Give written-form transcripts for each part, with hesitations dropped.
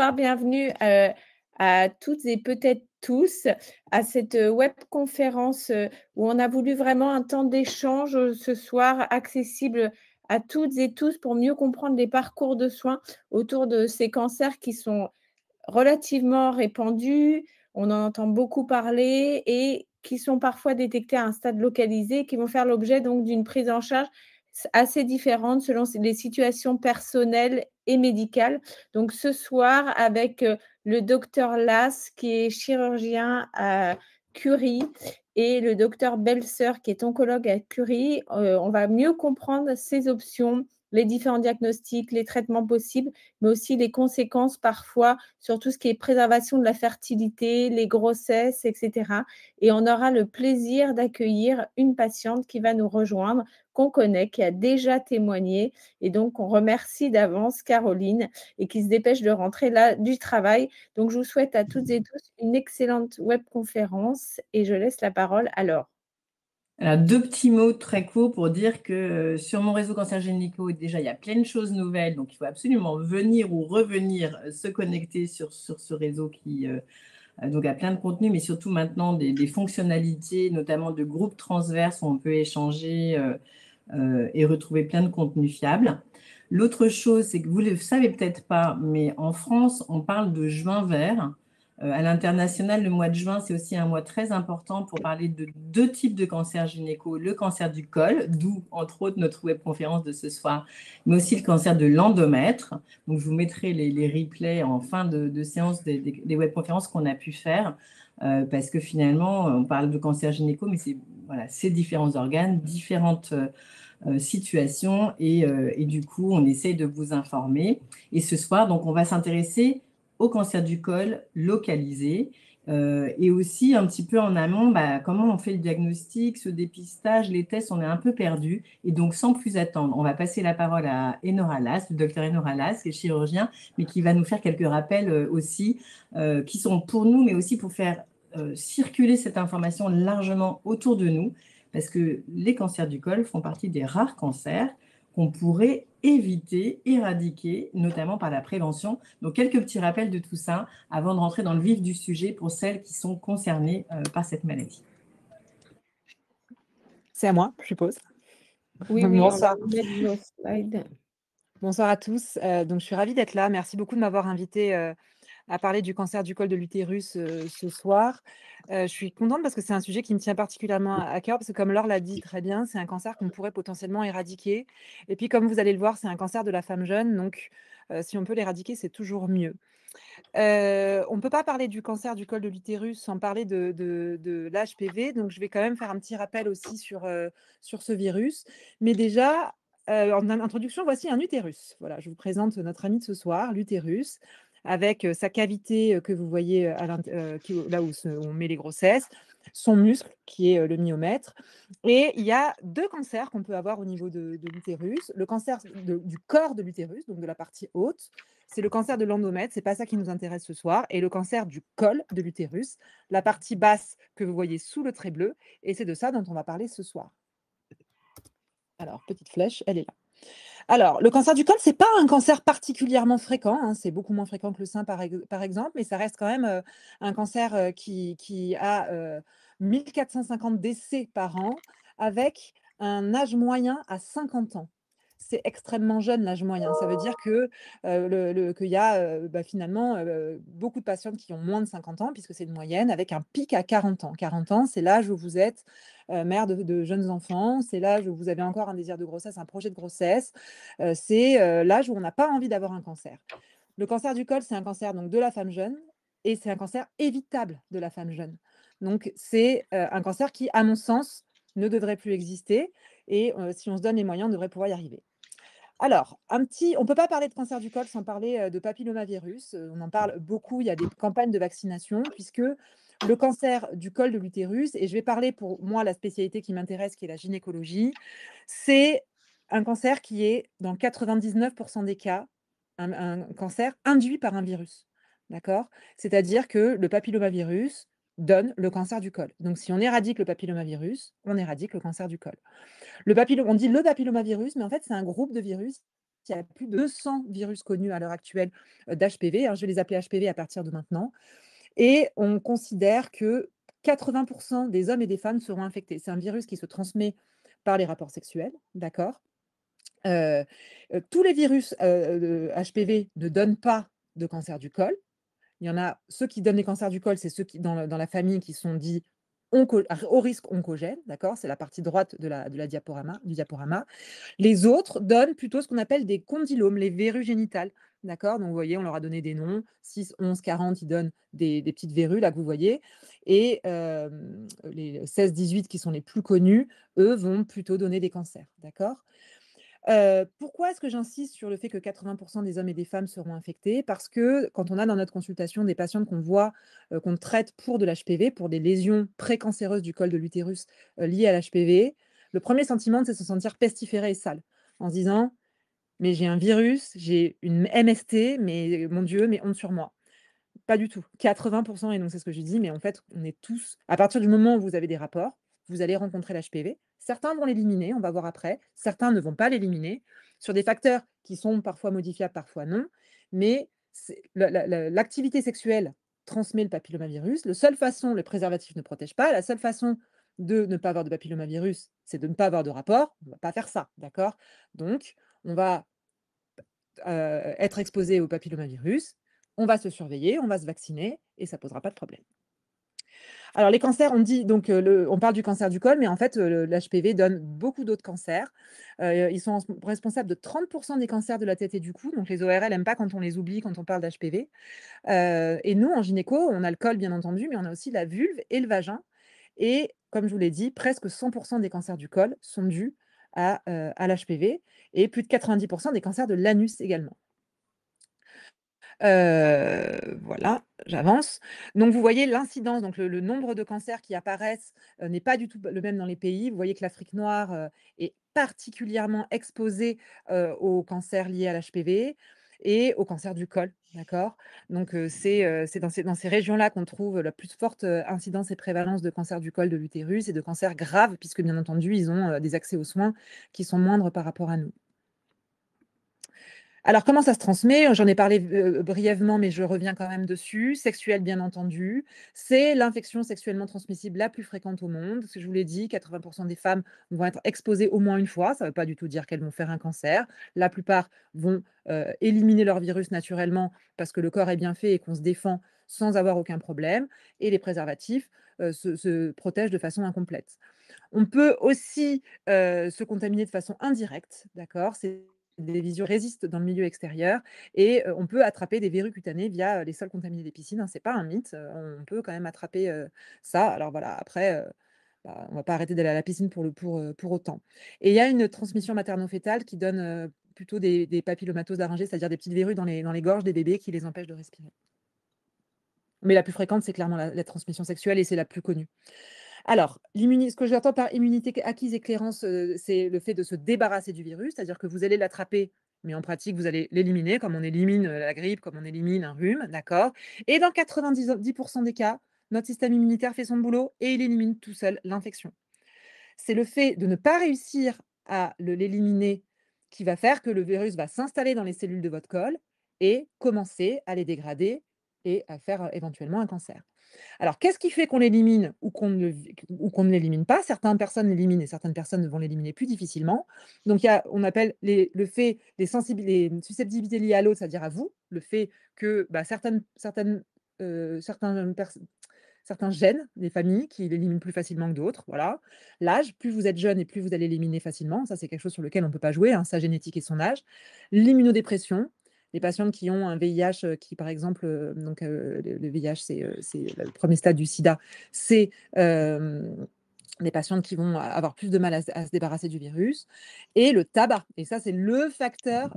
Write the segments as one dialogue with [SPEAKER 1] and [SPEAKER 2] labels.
[SPEAKER 1] bonsoir, bienvenue à toutes et peut-être tous à cette webconférence où on a voulu vraiment un temps d'échange ce soir accessible à toutes et tous pour mieux comprendre les parcours de soins autour de ces cancers qui sont relativement répandus. On en entend beaucoup parler et qui sont parfois détectés à un stade localisé, qui vont faire l'objet donc d'une prise en charge assez différente selon les situations personnelles et médicales. Donc ce soir, avec le docteur Lass, qui est chirurgien à Curie, et le docteur Belser, qui est oncologue à Curie, on va mieux comprendre ces options, les différents diagnostics, les traitements possibles, mais aussi les conséquences parfois sur tout ce qui est préservation de la fertilité, les grossesses, etc. Et on aura le plaisir d'accueillir une patiente qui va nous rejoindre, qu'on connaît, qui a déjà témoigné. Et donc, on remercie d'avance Caroline et qui se dépêche de rentrer là du travail. Donc, je vous souhaite à toutes et tous une excellente webconférence et je laisse la parole à Laure.
[SPEAKER 2] Alors, deux petits mots très courts pour dire que sur mon réseau Cancer Gynéco, déjà, il y a plein de choses nouvelles. Donc, il faut absolument venir ou revenir se connecter sur ce réseau qui donc a plein de contenus, mais surtout maintenant des fonctionnalités, notamment de groupes transverses où on peut échanger et retrouver plein de contenus fiables. L'autre chose, c'est que vous ne le savez peut-être pas, mais en France, on parle de juin vert. À l'international, le mois de juin, c'est aussi un mois très important pour parler de deux types de cancers gynéco. Le cancer du col, d'où entre autres notre webconférence de ce soir, mais aussi le cancer de l'endomètre. Donc, je vous mettrai les replays en fin de séance des webconférences qu'on a pu faire. Parce que finalement, on parle de cancer gynéco, mais c'est voilà, différents organes, différentes situations et du coup, on essaye de vous informer. Et ce soir, donc, on va s'intéresser au cancer du col localisé et aussi un petit peu en amont, comment on fait le diagnostic, ce dépistage, les tests, on est un peu perdu. Et donc, sans plus attendre, on va passer la parole à Enora Lass, le docteur Enora Lass, qui est chirurgien, mais qui va nous faire quelques rappels aussi, qui sont pour nous, mais aussi pour faire circuler cette information largement autour de nous, parce que les cancers du col font partie des rares cancers qu'on pourrait éviter, éradiquer, notamment par la prévention. Donc, quelques petits rappels de tout ça avant de rentrer dans le vif du sujet pour celles qui sont concernées par cette maladie.
[SPEAKER 3] C'est à moi, je suppose.
[SPEAKER 1] Oui,
[SPEAKER 3] Bonsoir.
[SPEAKER 1] on va mettre nos slides.
[SPEAKER 3] Bonsoir à tous. Donc, je suis ravie d'être là. Merci beaucoup de m'avoir invitée à parler du cancer du col de l'utérus ce soir. Je suis contente parce que c'est un sujet qui me tient particulièrement à cœur, parce que comme Laure l'a dit très bien, c'est un cancer qu'on pourrait potentiellement éradiquer. Et puis, comme vous allez le voir, c'est un cancer de la femme jeune. Donc, si on peut l'éradiquer, c'est toujours mieux. On ne peut pas parler du cancer du col de l'utérus sans parler de l'HPV. Donc, je vais quand même faire un petit rappel aussi sur ce virus. Mais déjà, en introduction, voici un utérus. Voilà, je vous présente notre ami de ce soir, l'utérus, avec sa cavité que vous voyez là où on met les grossesses, son muscle qui est le myomètre. Et il y a deux cancers qu'on peut avoir au niveau de l'utérus. Le cancer du corps de l'utérus, donc de la partie haute, c'est le cancer de l'endomètre, c'est pas ça qui nous intéresse ce soir, et le cancer du col de l'utérus, la partie basse que vous voyez sous le trait bleu, et c'est de ça dont on va parler ce soir. Alors, petite flèche, elle est là. Alors, le cancer du col, c'est pas un cancer particulièrement fréquent, hein, c'est beaucoup moins fréquent que le sein par exemple, mais ça reste quand même un cancer qui a 1450 décès par an, avec un âge moyen à 50 ans. C'est extrêmement jeune l'âge moyen. Ça veut dire que, qu'il y a finalement beaucoup de patientes qui ont moins de 50 ans, puisque c'est une moyenne, avec un pic à 40 ans. 40 ans, c'est l'âge où vous êtes mère de jeunes enfants, c'est l'âge où vous avez encore un désir de grossesse, un projet de grossesse, c'est l'âge où on n'a pas envie d'avoir un cancer. Le cancer du col, c'est un cancer donc, de la femme jeune et c'est un cancer évitable de la femme jeune. Donc, c'est un cancer qui, à mon sens, ne devrait plus exister et si on se donne les moyens, on devrait pouvoir y arriver. Alors, on ne peut pas parler de cancer du col sans parler de papillomavirus. On en parle beaucoup, il y a des campagnes de vaccination, puisque le cancer du col de l'utérus, et je vais parler pour moi la spécialité qui m'intéresse, qui est la gynécologie, c'est un cancer qui est, dans 99% des cas, un cancer induit par un virus. D'accord? C'est-à-dire que le papillomavirus donne le cancer du col. Donc, si on éradique le papillomavirus, on éradique le cancer du col. On dit le papillomavirus, mais en fait, c'est un groupe de virus il y a plus de 200 virus connus à l'heure actuelle d'HPV. Je vais les appeler HPV à partir de maintenant. Et on considère que 80% des hommes et des femmes seront infectés. C'est un virus qui se transmet par les rapports sexuels, d'accord? Heu Tous les virus, HPV ne donnent pas de cancer du col. Il y en a ceux qui donnent les cancers du col, c'est ceux qui dans la famille qui sont dits au risque oncogène, d'accord? C'est la partie droite de la diaporama. Les autres donnent plutôt ce qu'on appelle des condylomes, les verrues génitales, d'accord? Donc vous voyez, on leur a donné des noms, 6, 11, 40, ils donnent des petites verrues là que vous voyez et les 16, 18 qui sont les plus connus, eux, vont plutôt donner des cancers, d'accord? Pourquoi est-ce que j'insiste sur le fait que 80% des hommes et des femmes seront infectés? Parce que quand on a dans notre consultation des patientes qu'on voit, qu'on traite pour de l'HPV, pour des lésions précancéreuses du col de l'utérus, liées à l'HPV, le premier sentiment, c'est se sentir pestiféré et sale, en se disant: «Mais j'ai un virus, j'ai une MST, mais mon Dieu, mais honte sur moi». Pas du tout. 80%, et donc c'est ce que je dis, mais en fait, on est tous à partir du moment où vous avez des rapports, vous allez rencontrer l'HPV. Certains vont l'éliminer, on va voir après. Certains ne vont pas l'éliminer, sur des facteurs qui sont parfois modifiables, parfois non. Mais l'activité sexuelle transmet le papillomavirus. La seule façon, le préservatif ne protège pas. La seule façon de ne pas avoir de papillomavirus, c'est de ne pas avoir de rapport. On ne va pas faire ça, d'accord? Donc, on va être exposé au papillomavirus, on va se surveiller, on va se vacciner et ça posera pas de problème. Alors les cancers, on dit donc on parle du cancer du col, mais en fait, l'HPV donne beaucoup d'autres cancers. Ils sont responsables de 30% des cancers de la tête et du cou, donc les ORL n'aiment pas quand on les oublie quand on parle d'HPV. Et nous, en gynéco, on a le col bien entendu, mais on a aussi la vulve et le vagin et comme je vous l'ai dit, presque 100% des cancers du col sont dus à l'HPV et plus de 90% des cancers de l'anus également. Voilà, j'avance. Donc vous voyez l'incidence, donc le nombre de cancers qui apparaissent, n'est pas du tout le même dans les pays. Vous voyez que l'Afrique noire, est particulièrement exposée, aux cancers liés à l'HPV et au cancer du col, d'accord? Donc c'est dans ces régions-là qu'on trouve la plus forte, incidence et prévalence de cancer du col de l'utérus et de cancers graves puisque bien entendu, ils ont, des accès aux soins qui sont moindres par rapport à nous. Alors, comment ça se transmet? J'en ai parlé, brièvement, mais je reviens quand même dessus. Sexuel, bien entendu. C'est l'infection sexuellement transmissible la plus fréquente au monde. Ce que je vous l'ai dit, 80% des femmes vont être exposées au moins une fois. Ça ne veut pas du tout dire qu'elles vont faire un cancer. La plupart vont, éliminer leur virus naturellement parce que le corps est bien fait et qu'on se défend sans avoir aucun problème et les préservatifs, se protègent de façon incomplète. On peut aussi, se contaminer de façon indirecte, d'accord? Des lésions résistent dans le milieu extérieur et on peut attraper des verrues cutanées via, les sols contaminés des piscines, hein. C'est pas un mythe, on peut quand même attraper, ça. Alors voilà, après, on va pas arrêter d'aller à la piscine pour autant et il y a une transmission materno-fétale qui donne, plutôt des papillomatoses laryngées, c'est-à-dire des petites verrues dans les gorges des bébés qui les empêchent de respirer. Mais la plus fréquente, c'est clairement la transmission sexuelle et c'est la plus connue. Alors, ce que j'entends par immunité acquise et clairance, c'est le fait de se débarrasser du virus, c'est-à-dire que vous allez l'attraper, mais en pratique, vous allez l'éliminer comme on élimine, la grippe, comme on élimine un rhume, d'accord? Et dans 90% des cas, notre système immunitaire fait son boulot et il élimine tout seul l'infection. C'est le fait de ne pas réussir à l'éliminer qui va faire que le virus va s'installer dans les cellules de votre col et commencer à les dégrader et à faire, éventuellement un cancer. Alors, qu'est-ce qui fait qu'on l'élimine ou qu'on ne l'élimine pas? Certaines personnes l'éliminent et certaines personnes vont l'éliminer plus difficilement. Donc on appelle les susceptibilités liées à l'autre, c'est-à-dire à vous, le fait que, bah, certains gènes des familles qui l'éliminent plus facilement que d'autres, voilà. L'âge, plus vous êtes jeune et plus vous allez l'éliminer facilement, ça c'est quelque chose sur lequel on ne peut pas jouer, hein, sa génétique et son âge. L'immunodépression, les patientes qui ont un VIH, qui par exemple, le VIH c'est le premier stade du sida, c'est, des patientes qui vont avoir plus de mal à se débarrasser du virus et le tabac et ça c'est le facteur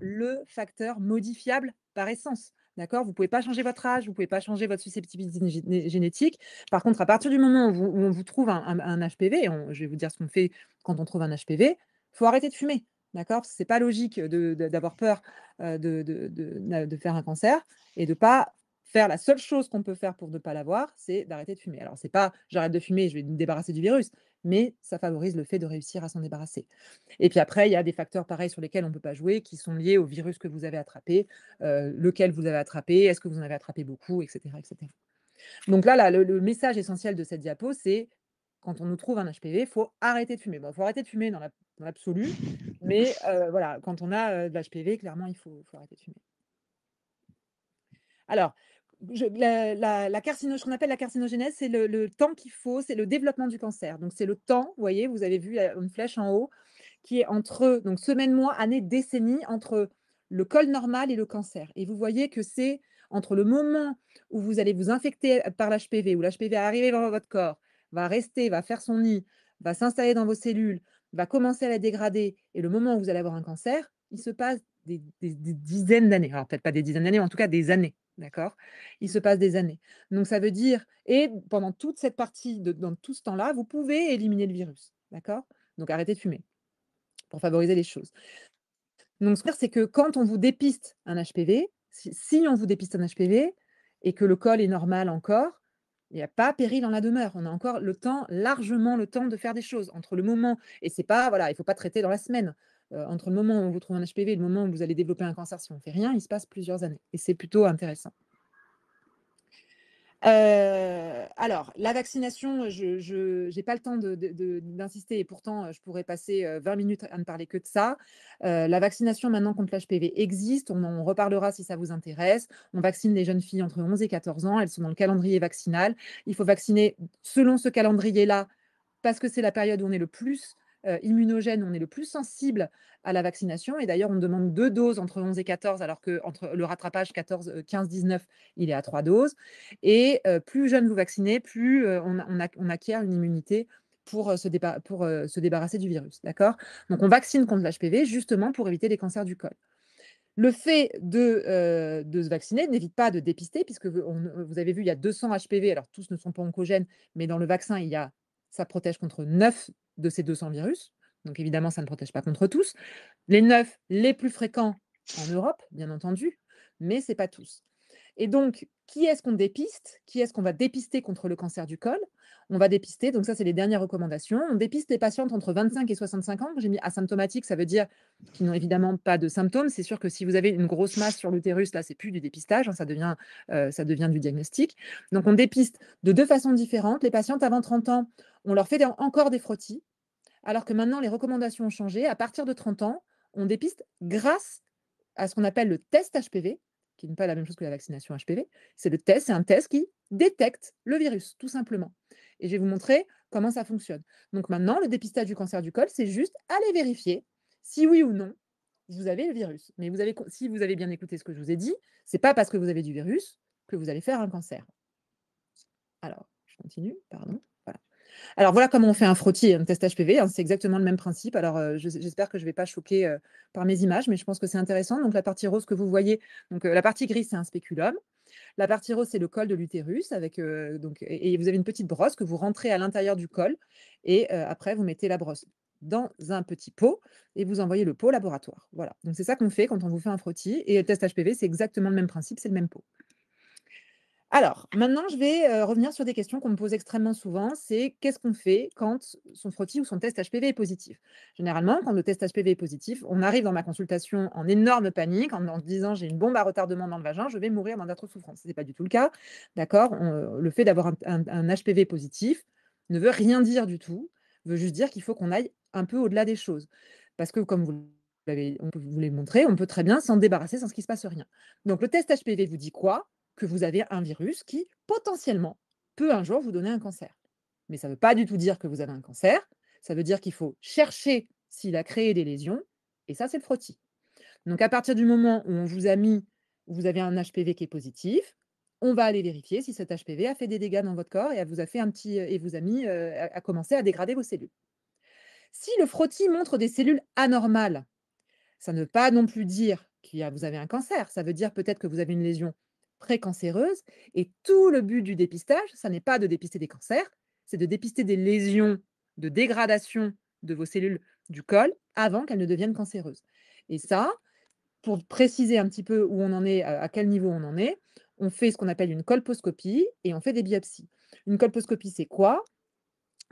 [SPEAKER 3] modifiable par essence, d'accord? Vous pouvez pas changer votre âge, vous pouvez pas changer votre susceptibilité génétique. Par contre, à partir du moment où on vous trouve un HPV, je vais vous dire ce qu'on fait quand on trouve un HPV, faut arrêter de fumer, d'accord? Parce que c'est pas logique d'avoir peur, de faire un cancer et de pas la seule chose qu'on peut faire pour ne pas l'avoir, c'est d'arrêter de fumer. Alors c'est pas: «J'arrête de fumer, je vais me débarrasser du virus», mais ça favorise le fait de réussir à s'en débarrasser. Et puis après, il y a des facteurs pareils sur lesquels on ne peut pas jouer, qui sont liés au virus que vous avez attrapé, lequel vous avez attrapé, est-ce que vous en avez attrapé beaucoup, et cetera, et cetera. Donc là, le message essentiel de cette diapo, c'est quand on nous trouve un HPV, il faut arrêter de fumer. Bon, il faut arrêter de fumer dans l'absolu, mais voilà, quand on a, de l'HPV, clairement, il faut arrêter de fumer. Alors, ce qu'on appelle la carcinogénèse, c'est le temps qu'il faut, c'est le développement du cancer. Donc c'est le temps, vous voyez, vous avez vu, il y a une flèche en haut, qui est entre donc semaines, mois, années, décennies, entre le col normal et le cancer. Et vous voyez que c'est entre le moment où vous allez vous infecter par l'HPV, où l'HPV va arriver dans votre corps, va rester, va faire son nid, va s'installer dans vos cellules, va commencer à la dégrader, et le moment où vous allez avoir un cancer, il se passe des dizaines d'années. Alors peut-être pas des dizaines d'années, mais en tout cas des années, d'accord? Il se passe des années. Donc ça veut dire, et pendant toute cette partie dans tout ce temps-là, vous pouvez éliminer le virus, d'accord? Donc arrêtez de fumer pour favoriser les choses. Donc ce que c'est que quand on vous dépiste un HPV, si on vous dépiste un HPV et que le col est normal encore, il n'y a pas péril en la demeure. On a encore le temps, largement le temps de faire des choses entre le moment, et c'est pas, voilà, il faut pas traiter dans la semaine. Entre le moment où on vous trouve un HPV et le moment où vous allez développer un cancer, si on fait rien, il se passe plusieurs années, et c'est plutôt intéressant. Alors, la vaccination, je n'ai pas le temps d'insister, et pourtant, je pourrais passer 20 minutes à ne parler que de ça. La vaccination maintenant contre l'HPV existe, on en reparlera si ça vous intéresse. On vaccine les jeunes filles entre 11 et 14 ans, elles sont dans le calendrier vaccinal. Il faut vacciner selon ce calendrier-là, parce que c'est la période où on est le plus immunogène, on est le plus sensible à la vaccination. Et d'ailleurs, on demande 2 doses entre 11 et 14, alors que entre le rattrapage 15-19, il est à 3 doses. Et plus jeune vous vaccinez, plus on acquiert une immunité pour se débarrasser du virus. D'accord? Donc, on vaccine contre l'HPV justement pour éviter les cancers du col. Le fait de se vacciner n'évite pas de dépister, puisque vous avez vu, il y a 200 HPV. Alors, tous ne sont pas oncogènes, mais dans le vaccin, ça protège contre 9 de ces 200 virus. Donc, évidemment, ça ne protège pas contre tous. Les 9 les plus fréquents en Europe, bien entendu, mais ce n'est pas tous. Et donc, qui est-ce qu'on dépiste? Qui est-ce qu'on va dépister contre le cancer du col? On va dépister, donc ça, c'est les dernières recommandations. On dépiste les patientes entre 25 et 65 ans. J'ai mis asymptomatiques, ça veut dire qu'ils n'ont évidemment pas de symptômes. C'est sûr que si vous avez une grosse masse sur l'utérus, là, c'est plus du dépistage, hein, ça devient du diagnostic. Donc, on dépiste de 2 façons différentes. Les patientes avant 30 ans, on leur fait encore des frottis, alors que maintenant, les recommandations ont changé. À partir de 30 ans, on dépiste grâce à ce qu'on appelle le test HPV, qui n'est pas la même chose que la vaccination HPV. C'est un test qui détecte le virus, tout simplement. Et je vais vous montrer comment ça fonctionne. Donc maintenant, le dépistage du cancer du col, c'est juste aller vérifier si oui ou non vous avez le virus. Mais si vous avez bien écouté ce que je vous ai dit, c'est pas parce que vous avez du virus que vous allez faire un cancer. Alors, je continue, pardon. Voilà. Alors voilà comment on fait un frottis, un test HPV, hein, c'est exactement le même principe. Alors j'espère que je ne vais pas choquer par mes images, mais je pense que c'est intéressant. Donc la partie rose que vous voyez, donc la partie grise, c'est un spéculum. La partie rose, c'est le col de l'utérus, et vous avez une petite brosse que vous rentrez à l'intérieur du col, et après vous mettez la brosse dans un petit pot et vous envoyez le pot au laboratoire. Voilà, donc c'est ça qu'on fait quand on vous fait un frottis, et le test HPV, c'est exactement le même principe, c'est le même pot. Alors, maintenant, je vais revenir sur des questions qu'on me pose extrêmement souvent. C'est: qu'est-ce qu'on fait quand son frottis ou son test HPV est positif? Généralement, quand le test HPV est positif, on arrive dans ma consultation en énorme panique, en se disant: j'ai une bombe à retardement dans le vagin, je vais mourir dans d'atroces souffrances. Ce n'est pas du tout le cas, d'accord? Le fait d'avoir un HPV positif ne veut rien dire du tout, veut juste dire qu'il faut qu'on aille un peu au-delà des choses. Parce que, comme vous l'avez montré, on peut très bien s'en débarrasser sans qu'il ne se passe rien. Donc, le test HPV vous dit quoi? Que vous avez un virus qui, potentiellement, peut un jour vous donner un cancer. Mais ça ne veut pas du tout dire que vous avez un cancer, ça veut dire qu'il faut chercher s'il a créé des lésions, et ça, c'est le frottis. Donc à partir du moment où vous avez un HPV qui est positif, on va aller vérifier si cet HPV a fait des dégâts dans votre corps et vous a mis a commencé à dégrader vos cellules. Si le frottis montre des cellules anormales, ça ne veut pas non plus dire que vous avez un cancer, ça veut dire peut-être que vous avez une lésion précancéreuse, et tout le but du dépistage, ça n'est pas de dépister des cancers, c'est de dépister des lésions de dégradation de vos cellules du col avant qu'elles ne deviennent cancéreuses. Et ça, pour préciser un petit peu où on en est, à quel niveau on en est, on fait ce qu'on appelle une colposcopie et on fait des biopsies. Une colposcopie, c'est quoi?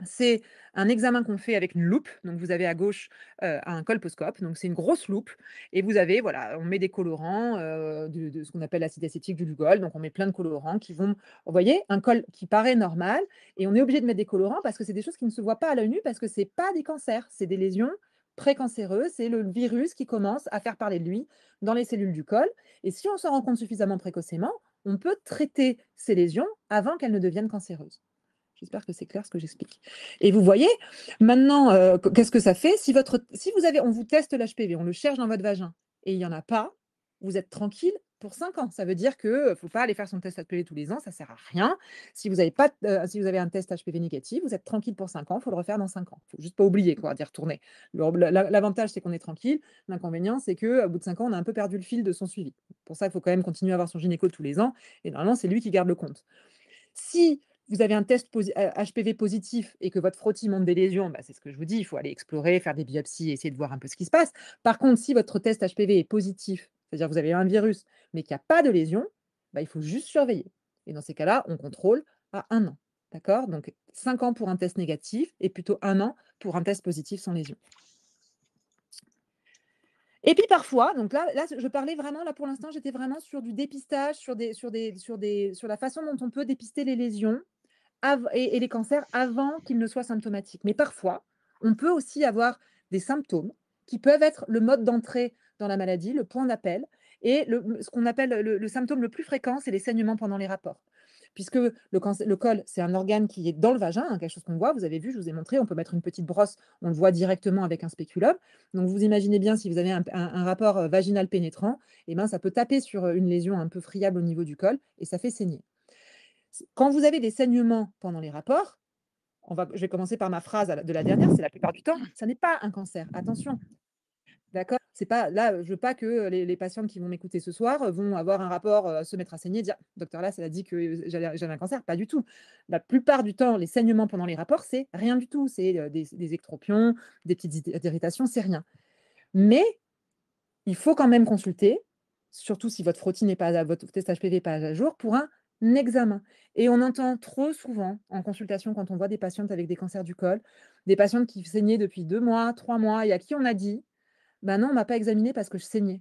[SPEAKER 3] C'est un examen qu'on fait avec une loupe. Donc, vous avez à gauche un colposcope. Donc, c'est une grosse loupe. Et vous avez, voilà, on met des colorants de ce qu'on appelle l'acide acétique du Lugol. Donc, on met plein de colorants qui vont, vous voyez, un col qui paraît normal. Et on est obligé de mettre des colorants parce que c'est des choses qui ne se voient pas à l'œil nu parce que ce n'est pas des cancers. C'est des lésions précancéreuses. C'est le virus qui commence à faire parler de lui dans les cellules du col. Et si on s'en rend compte suffisamment précocement, on peut traiter ces lésions avant qu'elles ne deviennent cancéreuses. J'espère que c'est clair ce que j'explique. Et vous voyez, maintenant, qu'est-ce que ça fait? Si vous avez, on vous teste l'HPV, on le cherche dans votre vagin et il n'y en a pas, vous êtes tranquille pour 5 ans. Ça veut dire qu'il ne faut pas aller faire son test HPV tous les ans, ça ne sert à rien. Si vous avez un test HPV négatif, vous êtes tranquille pour 5 ans, il faut le refaire dans 5 ans. Il ne faut juste pas oublier d'y retourner. L'avantage, c'est qu'on est tranquille. L'inconvénient, c'est qu'au bout de 5 ans, on a un peu perdu le fil de son suivi. Pour ça, il faut quand même continuer à avoir son gynéco tous les ans. Et normalement, c'est lui qui garde le compte. Si vous avez un test HPV positif et que votre frottis montre des lésions, c'est ce que je vous dis, il faut aller explorer, faire des biopsies, essayer de voir un peu ce qui se passe. Par contre, si votre test HPV est positif, c'est-à-dire que vous avez un virus, mais qu'il n'y a pas de lésion, il faut juste surveiller. Et dans ces cas-là, on contrôle à 1 an. D'accord? Donc, 5 ans pour un test négatif et plutôt 1 an pour un test positif sans lésion. Et puis parfois, donc là, je parlais vraiment, là pour l'instant, j'étais vraiment sur du dépistage, sur la façon dont on peut dépister les lésions et les cancers avant qu'ils ne soient symptomatiques. Mais parfois, on peut aussi avoir des symptômes qui peuvent être le mode d'entrée dans la maladie, le point d'appel. Et ce qu'on appelle le symptôme le plus fréquent, c'est les saignements pendant les rapports. Puisque le col, c'est un organe qui est dans le vagin, quelque chose qu'on voit. Vous avez vu, je vous ai montré, on peut mettre une petite brosse, on le voit directement avec un spéculum. Donc, vous imaginez bien, si vous avez un rapport vaginal pénétrant, ça peut taper sur une lésion un peu friable au niveau du col et ça fait saigner. Quand vous avez des saignements pendant les rapports, je vais commencer par ma phrase de la dernière, c'est la plupart du temps, ça n'est pas un cancer. Attention, d'accord? C'est pas là, je veux pas que les patientes qui vont m'écouter ce soir vont avoir un rapport, se mettre à saigner, dire: «Docteur là, ça a dit que j'avais un cancer». Pas du tout. La plupart du temps, les saignements pendant les rapports, c'est rien du tout. C'est des ectropions, des petites irritations, c'est rien. Mais il faut quand même consulter, surtout si votre votre test HPV n'est pas à jour, pour un examen. Et on entend trop souvent en consultation, quand on voit des patientes avec des cancers du col, des patientes qui saignaient depuis 2 mois, 3 mois et à qui on a dit: «Non, on ne m'a pas examinée parce que je saignais».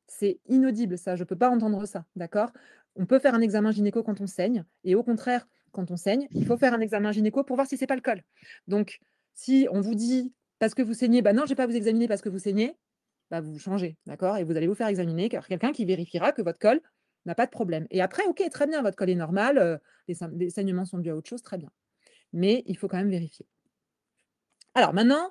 [SPEAKER 3] C'est inaudible ça, je ne peux pas entendre ça, d'accord? On peut faire un examen gynéco quand on saigne et au contraire, quand on saigne, il faut faire un examen gynéco pour voir si c'est pas le col. Donc si on vous dit: «Parce que vous saignez, non, je ne vais pas vous examiner parce que vous saignez», vous changez, d'accord? Et vous allez vous faire examiner par quelqu'un qui vérifiera que votre col n'a pas de problème. Et après, OK, très bien, votre col est normal, les saignements sont dus à autre chose, très bien. Mais il faut quand même vérifier. Alors maintenant,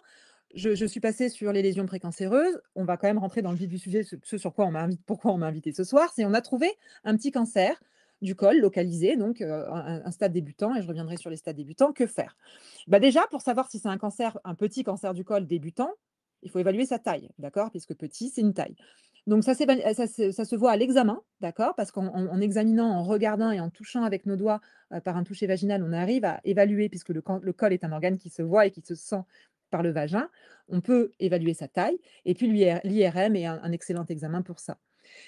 [SPEAKER 3] je suis passée sur les lésions précancéreuses. On va quand même rentrer dans le vif du sujet, ce sur quoi pourquoi on m'a invité ce soir. C'est on a trouvé un petit cancer du col localisé, donc un stade débutant, et je reviendrai sur les stades débutants. Que faire? Déjà, pour savoir si c'est un petit cancer du col débutant, il faut évaluer sa taille, d'accord? Puisque petit, c'est une taille. Donc ça se voit à l'examen, d'accord? Parce qu'en examinant, en regardant et en touchant avec nos doigts par un toucher vaginal, on arrive à évaluer, puisque le col est un organe qui se voit et qui se sent par le vagin, on peut évaluer sa taille. Et puis l'IRM est un excellent examen pour ça.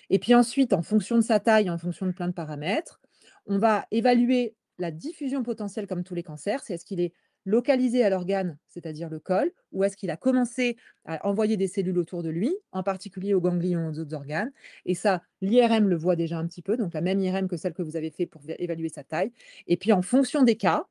[SPEAKER 3] Et puis ensuite, en fonction de sa taille, en fonction de plein de paramètres, on va évaluer la diffusion potentielle comme tous les cancers. C'est est-ce qu'il est localisé à l'organe, c'est-à-dire le col, ou est-ce qu'il a commencé à envoyer des cellules autour de lui, en particulier aux ganglions, aux autres organes. Et ça, l'IRM le voit déjà un petit peu, donc la même IRM que celle que vous avez fait pour évaluer sa taille. Et puis en fonction des cas,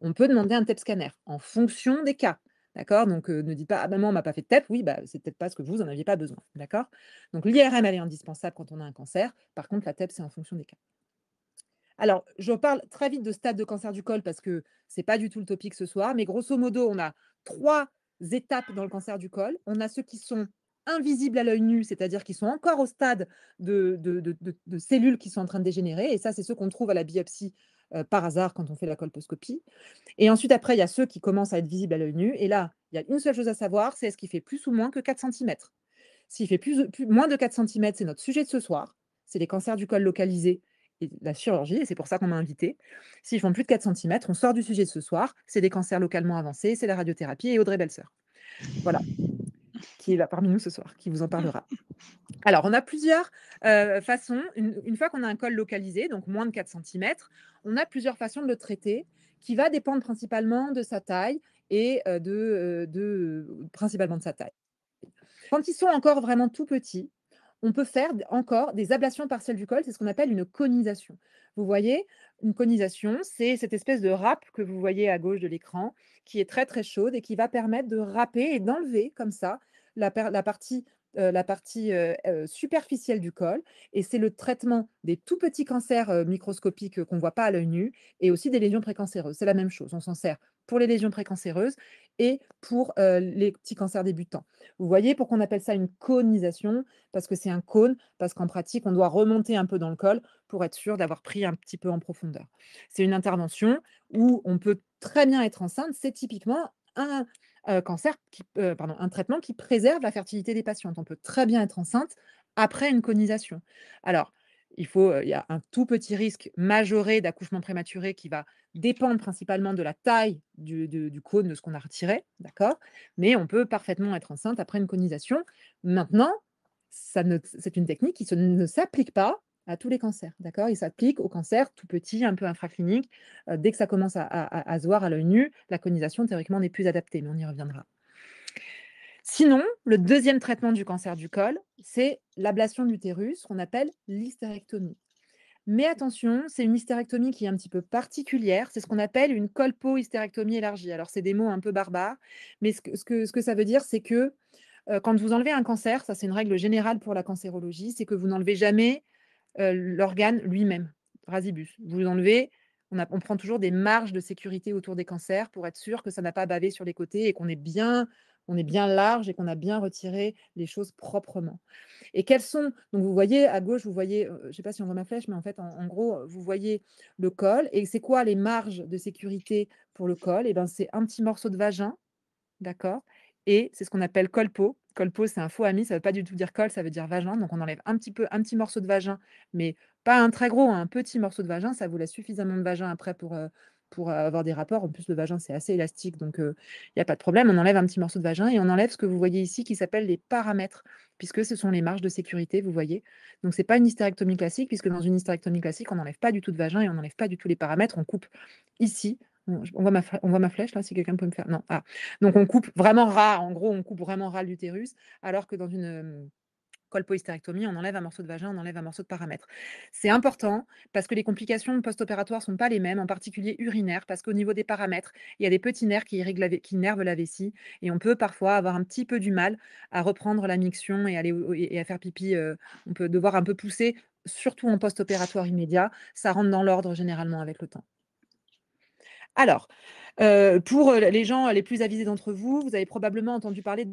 [SPEAKER 3] on peut demander un TEP scanner, en fonction des cas. D'accord? Donc, ne dites pas: «Ah maman, on m'a pas fait de TEP». Oui, c'est peut-être parce que vous en aviez pas besoin. D'accord? Donc l'IRM, elle est indispensable quand on a un cancer. Par contre, la TEP, c'est en fonction des cas. Alors, je parle très vite de stade de cancer du col parce que c'est pas du tout le topic ce soir, mais grosso modo, on a 3 étapes dans le cancer du col. On a ceux qui sont invisibles à l'œil nu, c'est-à-dire qui sont encore au stade de cellules qui sont en train de dégénérer, et ça, c'est ceux qu'on trouve à la biopsie, par hasard quand on fait la colposcopie. Et ensuite, après, il y a ceux qui commencent à être visibles à l'œil nu, et là, il y a une seule chose à savoir, c'est est-ce qu'il fait plus ou moins que 4 centimètres. S'il fait moins de 4 centimètres, c'est notre sujet de ce soir. C'est les cancers du col localisés et la chirurgie, et c'est pour ça qu'on m'a invité. S'ils font plus de 4 centimètres, on sort du sujet de ce soir. C'est des cancers localement avancés, c'est la radiothérapie, et Audrey Belleseur, voilà, qui est là parmi nous ce soir, qui vous en parlera. Alors, on a plusieurs façons. Une fois qu'on a un col localisé, donc moins de 4 centimètres, on a plusieurs façons de le traiter qui va dépendre principalement de sa taille et principalement de sa taille. Quand ils sont encore vraiment tout petits, on peut faire encore des ablations partielles du col, c'est ce qu'on appelle une conisation. Vous voyez, une conisation, c'est cette espèce de râpe que vous voyez à gauche de l'écran, qui est très très chaude et qui va permettre de râper et d'enlever comme ça la partie superficielle du col. Et c'est le traitement des tout petits cancers microscopiques qu'on ne voit pas à l'œil nu et aussi des lésions précancéreuses. C'est la même chose, on s'en sert pour les lésions précancéreuses et pour les petits cancers débutants. Vous voyez pourquoi on appelle ça une conisation? Parce que c'est un cône, parce qu'en pratique, on doit remonter un peu dans le col pour être sûr d'avoir pris un petit peu en profondeur. C'est une intervention où on peut très bien être enceinte. C'est typiquement un un traitement qui préserve la fertilité des patientes. On peut très bien être enceinte après une conisation. Alors, il y a un tout petit risque majoré d'accouchement prématuré qui va dépendre principalement de la taille du cône, de ce qu'on a retiré, d'accord? Mais on peut parfaitement être enceinte après une conisation. Maintenant, c'est une technique qui ne s'applique pas à tous les cancers, d'accord? Il s'applique aux cancers tout petits, un peu infracliniques. Dès que ça commence à se voir à l'œil nu, la conisation, théoriquement, n'est plus adaptée, mais on y reviendra. Sinon, le deuxième traitement du cancer du col, c'est l'ablation de l'utérus, qu'on appelle l'hystérectomie. Mais attention, c'est une hystérectomie qui est un petit peu particulière. C'est ce qu'on appelle une colpo-hystérectomie élargie. Alors, c'est des mots un peu barbares, mais ce que ça veut dire, c'est que quand vous enlevez un cancer, ça c'est une règle générale pour la cancérologie, c'est que vous n'enlevez jamais l'organe lui-même, rasibus. Vous enlevez, on prend toujours des marges de sécurité autour des cancers pour être sûr que ça n'a pas bavé sur les côtés et on est bien large et qu'on a bien retiré les choses proprement. Et quels sont, donc vous voyez à gauche, vous voyez, je ne sais pas si on voit ma flèche, mais en fait, en gros, vous voyez le col. Et c'est quoi les marges de sécurité pour le col? Et ben, c'est un petit morceau de vagin, d'accord? Et c'est ce qu'on appelle colpo. Colpo, c'est un faux ami, ça ne veut pas du tout dire col, ça veut dire vagin. Donc on enlève un petit morceau de vagin, mais pas un très gros, hein, un petit morceau de vagin. Ça vous laisse suffisamment de vagin après pour avoir des rapports. En plus, le vagin, c'est assez élastique, donc il n'y a pas de problème. On enlève un petit morceau de vagin et on enlève ce que vous voyez ici qui s'appelle les paramètres, puisque ce sont les marges de sécurité, vous voyez. Donc c'est pas une hystérectomie classique, puisque dans une hystérectomie classique, on n'enlève pas du tout de vagin et on n'enlève pas du tout les paramètres. On coupe ici. On voit ma flèche là, si quelqu'un peut me faire. Non. Ah. Donc on coupe vraiment ras, en gros, on coupe vraiment ras l'utérus, alors que dans une colpohystérectomie, on enlève un morceau de vagin, on enlève un morceau de paramètre. C'est important parce que les complications post-opératoires ne sont pas les mêmes, en particulier urinaires, parce qu'au niveau des paramètres, il y a des petits nerfs qui nervent la vessie et on peut parfois avoir un petit peu du mal à reprendre la miction et à faire pipi. On peut devoir un peu pousser, surtout en post-opératoire immédiat. Ça rentre dans l'ordre généralement avec le temps. Alors, pour les gens les plus avisés d'entre vous, vous avez probablement entendu parler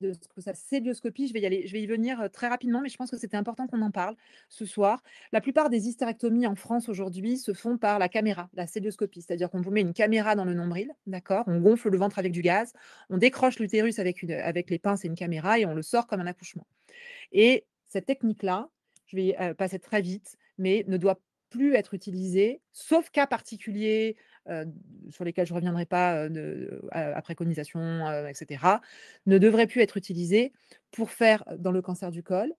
[SPEAKER 3] de ce que c'est la célioscopie. Je vais y venir très rapidement, mais je pense que c'était important qu'on en parle ce soir. La plupart des hystérectomies en France aujourd'hui se font par la caméra, la célioscopie, c'est-à-dire qu'on vous met une caméra dans le nombril, d'accord? On gonfle le ventre avec du gaz, on décroche l'utérus avec les pinces et une caméra et on le sort comme un accouchement. Et cette technique-là, je vais passer très vite, mais ne doit plus être utilisée, sauf cas particuliers sur lesquels je ne reviendrai pas après préconisation, etc., ne devrait plus être utilisée pour faire dans le cancer du col,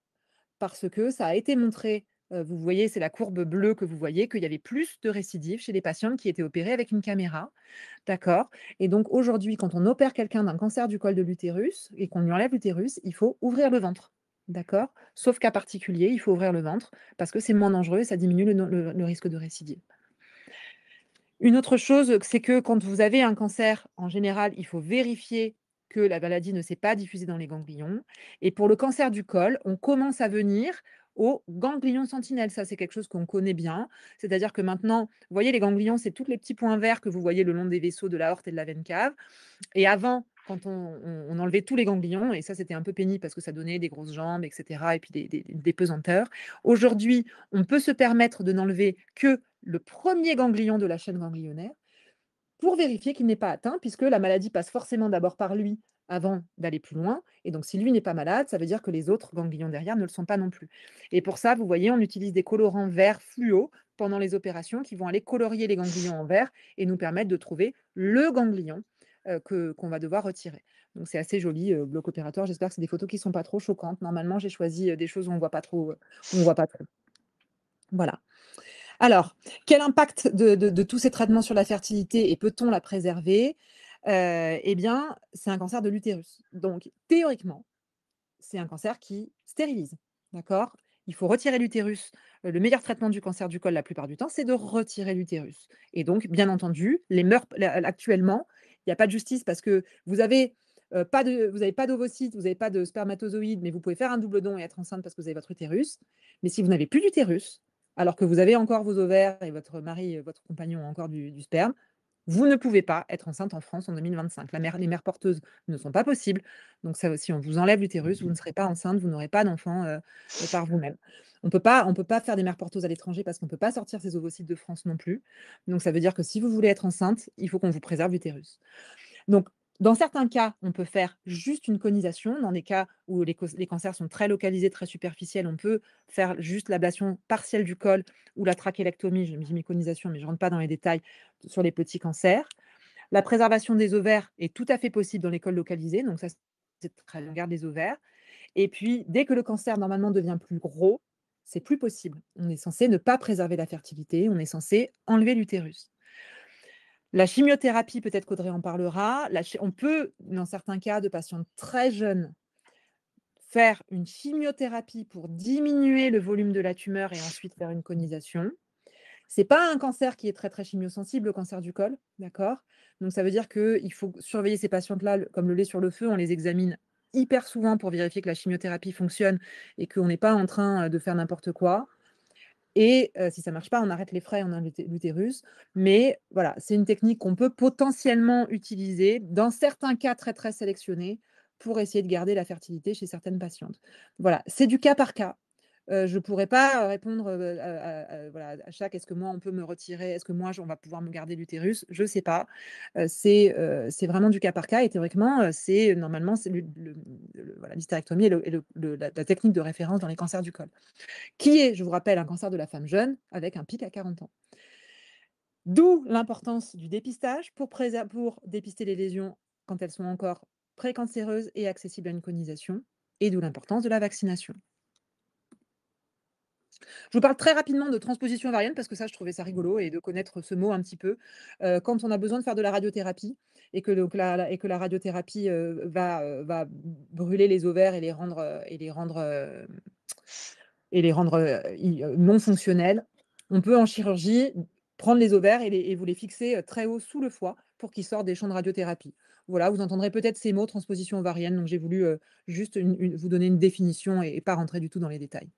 [SPEAKER 3] parce que ça a été montré, vous voyez, c'est la courbe bleue que vous voyez, qu'il y avait plus de récidives chez les patientes qui étaient opérées avec une caméra, d'accord? Et donc aujourd'hui, quand on opère quelqu'un d'un cancer du col de l'utérus et qu'on lui enlève l'utérus, il faut ouvrir le ventre, d'accord? Sauf cas particulier, il faut ouvrir le ventre parce que c'est moins dangereux et ça diminue le risque de récidive. Une autre chose, c'est que quand vous avez un cancer, en général, il faut vérifier que la maladie ne s'est pas diffusée dans les ganglions. Et pour le cancer du col, on commence à venir aux ganglions sentinelles. Ça, c'est quelque chose qu'on connaît bien. C'est-à-dire que maintenant, vous voyez, les ganglions, c'est tous les petits points verts que vous voyez le long des vaisseaux de l'aorte et de la veine cave. Et avant, quand on enlevait tous les ganglions, et ça, c'était un peu pénible parce que ça donnait des grosses jambes, etc., et puis des pesanteurs. Aujourd'hui, on peut se permettre de n'enlever que le premier ganglion de la chaîne ganglionnaire pour vérifier qu'il n'est pas atteint, puisque la maladie passe forcément d'abord par lui avant d'aller plus loin. Et donc, si lui n'est pas malade, ça veut dire que les autres ganglions derrière ne le sont pas non plus. Et pour ça, vous voyez, on utilise des colorants verts fluo pendant les opérations qui vont aller colorier les ganglions en vert et nous permettre de trouver le ganglion qu'on va devoir retirer. Donc c'est assez joli, bloc opératoire. J'espère que c'est des photos qui ne sont pas trop choquantes. Normalement, j'ai choisi des choses où on voit pas trop, on voit pas trop. Voilà. Alors, quel impact de tous ces traitements sur la fertilité et peut-on la préserver? Eh bien, c'est un cancer de l'utérus. Donc théoriquement, c'est un cancer qui stérilise, d'accord? Il faut retirer l'utérus. Le meilleur traitement du cancer du col, la plupart du temps, c'est de retirer l'utérus et donc bien entendu, les mœurs actuellement, il n'y a pas de justice parce que vous avez pas d'ovocytes, vous n'avez pas de spermatozoïdes, mais vous pouvez faire un double don et être enceinte parce que vous avez votre utérus. Mais si vous n'avez plus d'utérus, alors que vous avez encore vos ovaires et votre mari, votre compagnon a encore du sperme, vous ne pouvez pas être enceinte en France en 2025. Les mères porteuses ne sont pas possibles. Donc ça, si on vous enlève l'utérus, vous ne serez pas enceinte, vous n'aurez pas d'enfant par vous-même. On peut pas faire des mères porteuses à l'étranger parce qu'on ne peut pas sortir ses ovocytes de France non plus. Donc ça veut dire que si vous voulez être enceinte, il faut qu'on vous préserve l'utérus. Donc, dans certains cas, on peut faire juste une conisation. Dans des cas où les cancers sont très localisés, très superficiels, on peut faire juste l'ablation partielle du col ou la trachélectomie. Je me dis méconisation, mais je ne rentre pas dans les détails sur les petits cancers. La préservation des ovaires est tout à fait possible dans les cols localisés. Donc, ça, c'est très bien. On garde les ovaires. Et puis, dès que le cancer, normalement, devient plus gros, c'est plus possible. On est censé ne pas préserver la fertilité. On est censé enlever l'utérus. La chimiothérapie, peut-être qu'Audrey en parlera. On peut, dans certains cas de patients très jeunes, faire une chimiothérapie pour diminuer le volume de la tumeur et ensuite faire une conisation. Ce n'est pas un cancer qui est très, très chimiosensible, le cancer du col, d'accord? Donc ça veut dire qu'il faut surveiller ces patientes-là comme le lait sur le feu. On les examine hyper souvent pour vérifier que la chimiothérapie fonctionne et qu'on n'est pas en train de faire n'importe quoi. Et si ça ne marche pas, on arrête les frais, on a l'utérus. Mais voilà, c'est une technique qu'on peut potentiellement utiliser dans certains cas très, très sélectionnés pour essayer de garder la fertilité chez certaines patientes. Voilà, c'est du cas par cas. Je ne pourrais pas répondre voilà, à chaque est-ce que moi on peut me retirer, est-ce que moi on va pouvoir me garder l'utérus, je ne sais pas. C'est vraiment du cas par cas et théoriquement, normalement, c'est voilà, l'hystérectomie est la technique de référence dans les cancers du col qui est, je vous rappelle, un cancer de la femme jeune avec un pic à 40 ans. D'où l'importance du dépistage pour dépister les lésions quand elles sont encore précancéreuses et accessibles à une conisation, et d'où l'importance de la vaccination. Je vous parle très rapidement de transposition ovarienne parce que ça, je trouvais ça rigolo et de connaître ce mot un petit peu. Quand on a besoin de faire de la radiothérapie et que la radiothérapie va brûler les ovaires et les rendre non fonctionnels, on peut en chirurgie prendre les ovaires et vous les fixer très haut sous le foie pour qu'ils sortent des champs de radiothérapie. Voilà, vous entendrez peut-être ces mots, transposition ovarienne, donc j'ai voulu juste vous donner une définition et pas rentrer du tout dans les détails.